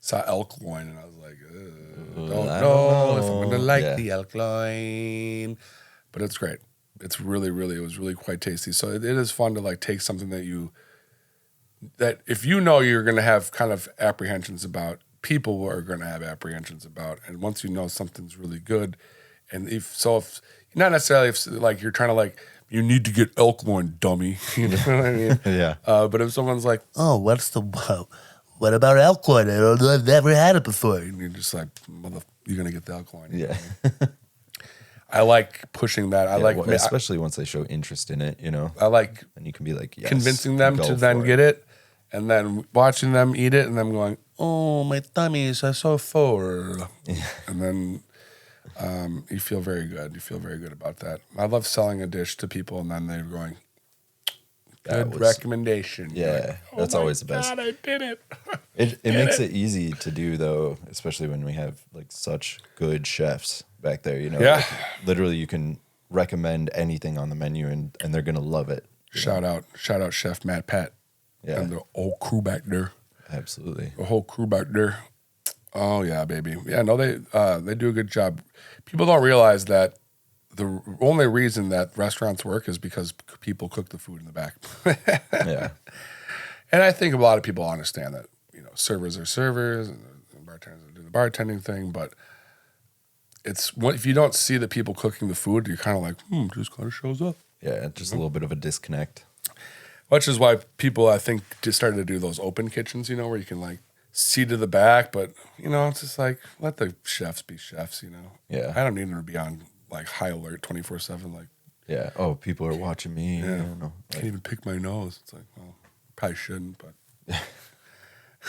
saw elk loin and I was like, don't know if I'm gonna like the elk loin. But it's great. It's really, really, it was really quite tasty. So it is fun to like take something that if you're going to have kind of apprehensions about, people are going to have apprehensions about. And once you know something's really good, and if not necessarily if like you're trying to like, you need to get elk loin, dummy. You know what I mean? Yeah. But if someone's like, oh, what about elk loin? I've never had it before. And you're just like, you're going to get the elk loin. Yeah. I like pushing that. Especially once they show interest in it, I like, and you can be like, yes, convincing them to then get it, and then watching them eat it, and them going, oh, my tummy is so full. Yeah. And then you feel very good. You feel very good about that. I love selling a dish to people, and then they're going, good recommendation. Yeah, like, that's always the best. God, I did it. It makes it easy to do, though, especially when we have like such good chefs back there. Yeah. Like, literally, you can recommend anything on the menu, and they're gonna love it. Shout out, Chef Matt Pat, and the whole crew back there. Absolutely, the whole crew back there. Oh yeah, baby. Yeah, no, they do a good job. People don't realize that the only reason that restaurants work is because people cook the food in the back. Yeah. And I think a lot of people understand that, servers are servers and bartenders do the bartending thing, but if you don't see the people cooking the food, you're kind of like, just kind of shows up. Yeah, just a little bit of a disconnect. Which is why people, I think, just started to do those open kitchens, where you can like see to the back, but it's just like, let the chefs be chefs, Yeah. I don't need them to be on like high alert 24/7. Like, yeah. Oh, people are watching me. Yeah. I don't know. Can't even pick my nose. It's like, well, probably shouldn't, but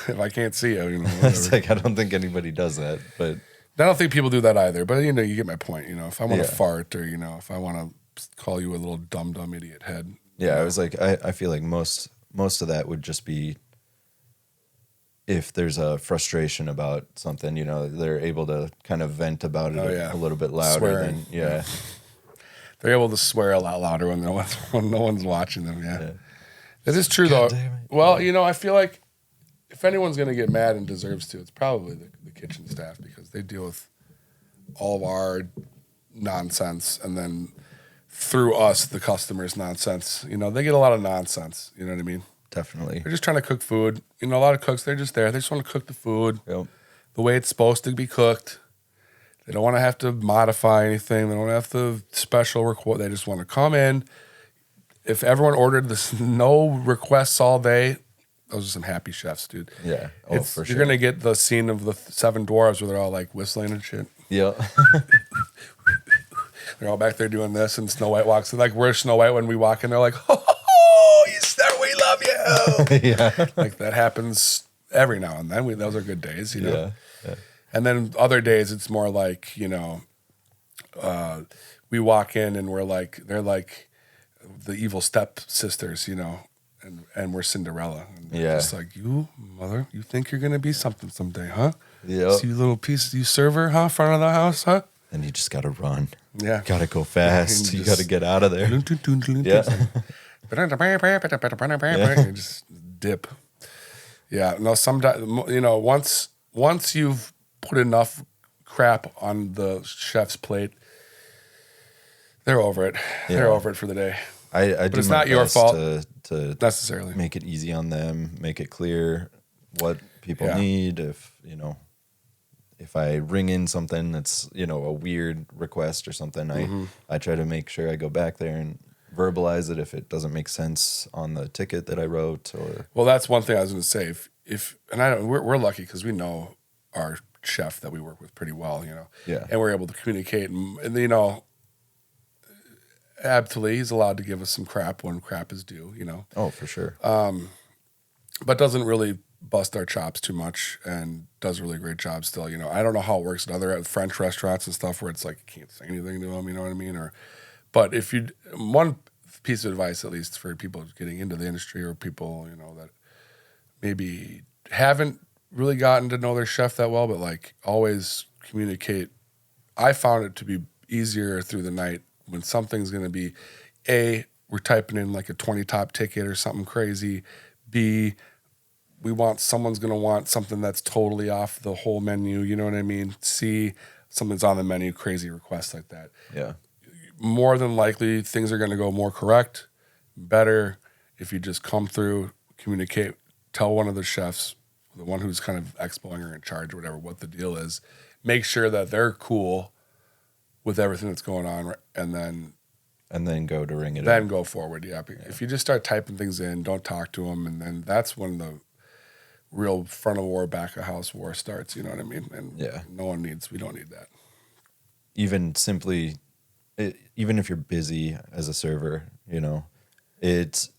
if I can't see you, It's like, I don't think anybody does that, but I don't think people do that either. But you get my point. If I want to fart, or if I want to call you a little dumb idiot head. Yeah, I was like, I feel like most of that would just be if there's a frustration about something, you know, they're able to kind of vent about it a little bit louder. Swearing. Yeah. They're able to swear a lot louder when no one's watching them. Yeah. It is true, though. Well, you know, I feel like if anyone's going to get mad and deserves to, it's probably the kitchen staff, because they deal with all of our nonsense, and then through us, the customers' nonsense. You know, they get a lot of nonsense. You know what I mean? Definitely. They're just trying to cook food. You know, a lot of cooks, they're just there. They just want to cook the food the way it's supposed to be cooked. They don't want to have to modify anything. They don't have to special record. They just want to come in. If everyone ordered this, no requests all day, those are some happy chefs, dude. Yeah. For sure. You're going to get the scene of the seven dwarves where they're all like whistling and shit. Yeah. They're all back there doing this, and Snow White walks in. Like, we're Snow White when we walk in. They're like, you star, we love you. Yeah. Like, that happens every now and then. Those are good days, you know? Yeah. And then other days, it's more like, you know, we walk in and they're like the evil stepsisters, you know, and we're Cinderella. And just like, you think you're going to be something someday, huh? Yeah. See you little piece, you server, huh? Front of the house, huh? And you just got to run. Yeah. Got to go fast. You got to get out of there. Yeah. You just dip. Yeah. No, sometimes, you know, once you've put enough crap on the chef's plate, they're over it. Yeah. They're over it for the day. But it's not your fault to necessarily. Make it easy on them, make it clear what people need. If, you know, if I ring in something that's, you know, a weird request or something, I try to make sure I go back there and verbalize it if it doesn't make sense on the ticket that I wrote. Or well, that's one thing I was going to say. We're lucky because we know our chef that we work with pretty well, you know. Yeah. And we're able to communicate, and you know, Abtally, he's allowed to give us some crap when crap is due, you know. Oh, for sure. But doesn't really bust our chops too much, and does a really great job still. You know, I don't know how it works in other French restaurants and stuff where it's like you can't say anything to them, you know what I mean? But if one piece of advice, at least for people getting into the industry or people, you know, that maybe haven't really gotten to know their chef that well, but like always communicate. I found it to be easier through the night when something's going to be, A, we're typing in like a 20 top ticket or something crazy. B, someone's going to want something that's totally off the whole menu. You know what I mean? C, something's on the menu, crazy requests like that. Yeah. More than likely, things are going to go more correct, better if you just come through, communicate, tell one of the chefs, the one who's kind of expoing or in charge or whatever, what the deal is. Make sure that they're cool with everything that's going on, and then go to ring it then go forward. Yeah. If you just start typing things in, don't talk to them, and then that's when the real front of war, back of house war starts. You know what I mean? And we don't need that. Even simply, even if you're busy as a server, you know, it's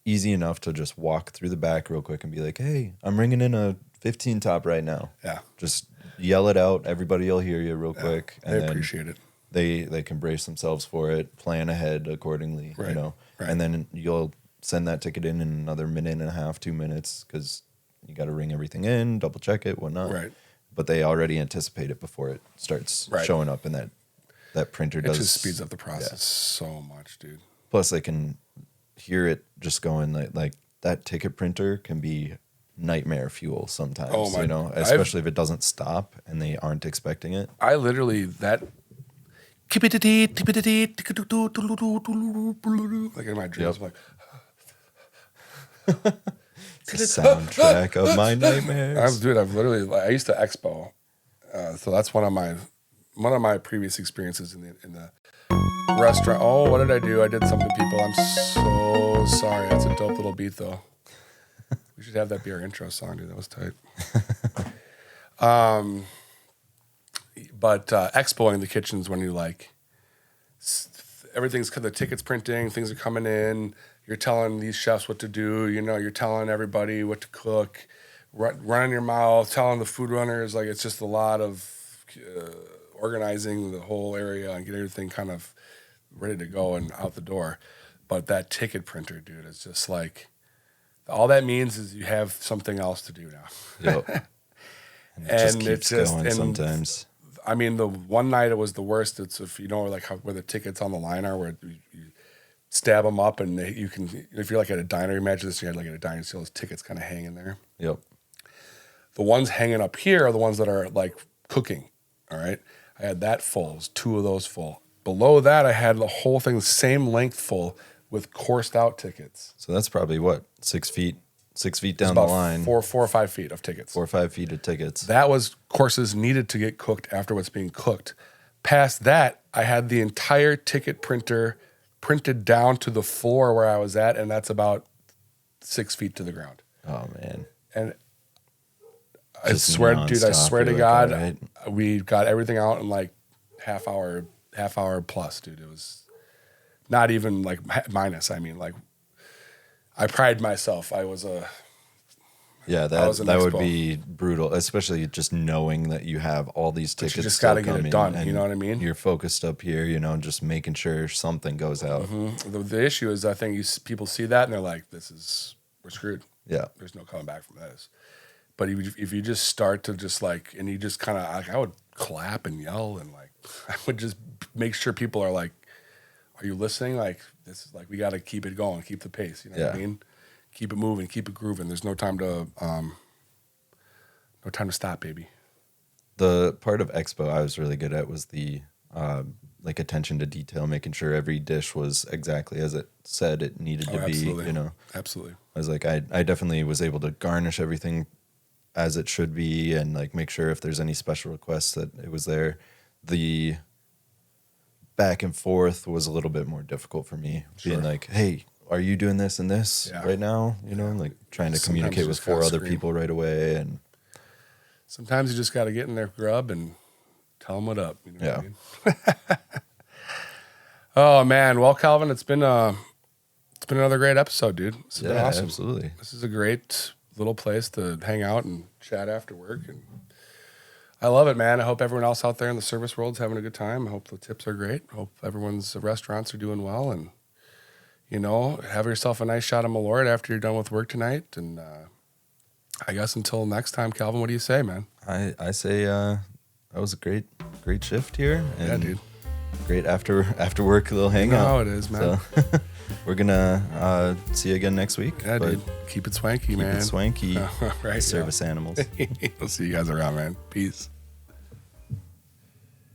easy enough to just walk through the back real quick and be like, hey, I'm ringing in a 15 top right now. Yeah. Just yell it out. Everybody will hear you real quick. And they appreciate it. They can brace themselves for it, plan ahead accordingly, you know. Right. And then you'll send that ticket in another minute and a half, 2 minutes, because you got to ring everything in, double check it, whatnot. Right. But they already anticipate it before it starts showing up, and that printer does. It just speeds up the process so much, dude. Plus, they can hear it just going like that ticket printer can be nightmare fuel sometimes. Oh my! You know, especially if it doesn't stop and they aren't expecting it. I literally like in my dreams, I'm like. It's a soundtrack of my nightmares. I used to expo, so that's one of my previous experiences in the restaurant. Oh, what did I do? I did something to people. I'm so sorry. That's a dope little beat, though. We should have that be our intro song, dude. That was tight. But expoing the kitchens when you like everything's the tickets printing, things are coming in. You're telling these chefs what to do. You know, you're telling everybody what to cook, running your mouth, telling the food runners. Like, it's just a lot of organizing the whole area and getting everything kind of ready to go and out the door. But that ticket printer, dude, is just like All that means is you have something else to do now. Yep. And it just keeps going sometimes. I mean, the one night it was the worst. It's if you know like where the tickets on the line are, where you stab them up, and you can, if you're like at a diner, imagine this, you had like at a diner, so those tickets kind of hanging there. Yep. The ones hanging up here are the ones that are like cooking. All right. I had that full. It was 2 of those full. Below that, I had the whole thing the same length full with coursed out tickets. So that's probably what, 6 feet? 6 feet down the line. 4 or 5 feet of tickets. 4 or 5 feet of tickets. That was courses needed to get cooked after what's being cooked. Past that, I had the entire ticket printer printed down to the floor where I was at, and that's about 6 feet to the ground. Oh, man. And Just I swear, dude, I swear to God, right. we got everything out in like half hour plus, dude. It was not even like minus. I mean, like, I pride myself. I was a... Yeah, that would be brutal, especially just knowing that you have all these tickets. But you just got to get it done. You know what I mean? You're focused up here, you know, just making sure something goes out. Mm-hmm. The issue is, I think people see that and they're like, we're screwed. Yeah. There's no coming back from this. But if you just start to just like, and you just kind of, like, I would clap and yell and like, I would just make sure people are like, are you listening? Like, this is like, we got to keep it going, keep the pace. You know what I mean? Keep it moving, keep it grooving. There's no time to stop, baby. The part of Expo I was really good at was the like attention to detail, making sure every dish was exactly as it said it needed to be. You know, absolutely. I was like, I definitely was able to garnish everything as it should be, and like make sure if there's any special requests that it was there. The back and forth was a little bit more difficult for me, being like, hey, are you doing this and this right now? You know, like trying to communicate with 4 other people right away. And sometimes you just got to get in their grub and tell them what up. You know what I mean? Oh man. Well, Calvin, it's been another great episode, dude. It's been awesome. Absolutely. This is a great little place to hang out and chat after work. And I love it, man. I hope everyone else out there in the service world is having a good time. I hope the tips are great. I hope everyone's restaurants are doing well, and you know, have yourself a nice shot of Malort after you're done with work tonight. And I guess until next time, Calvin, what do you say, man? I say that was a great shift here. And yeah, dude. Great after work little hangout. No, it is, man. So we're gonna see you again next week. Yeah, dude. Keep it swanky, man. Keep it swanky. Right. Service animals. We'll see you guys around, man. Peace.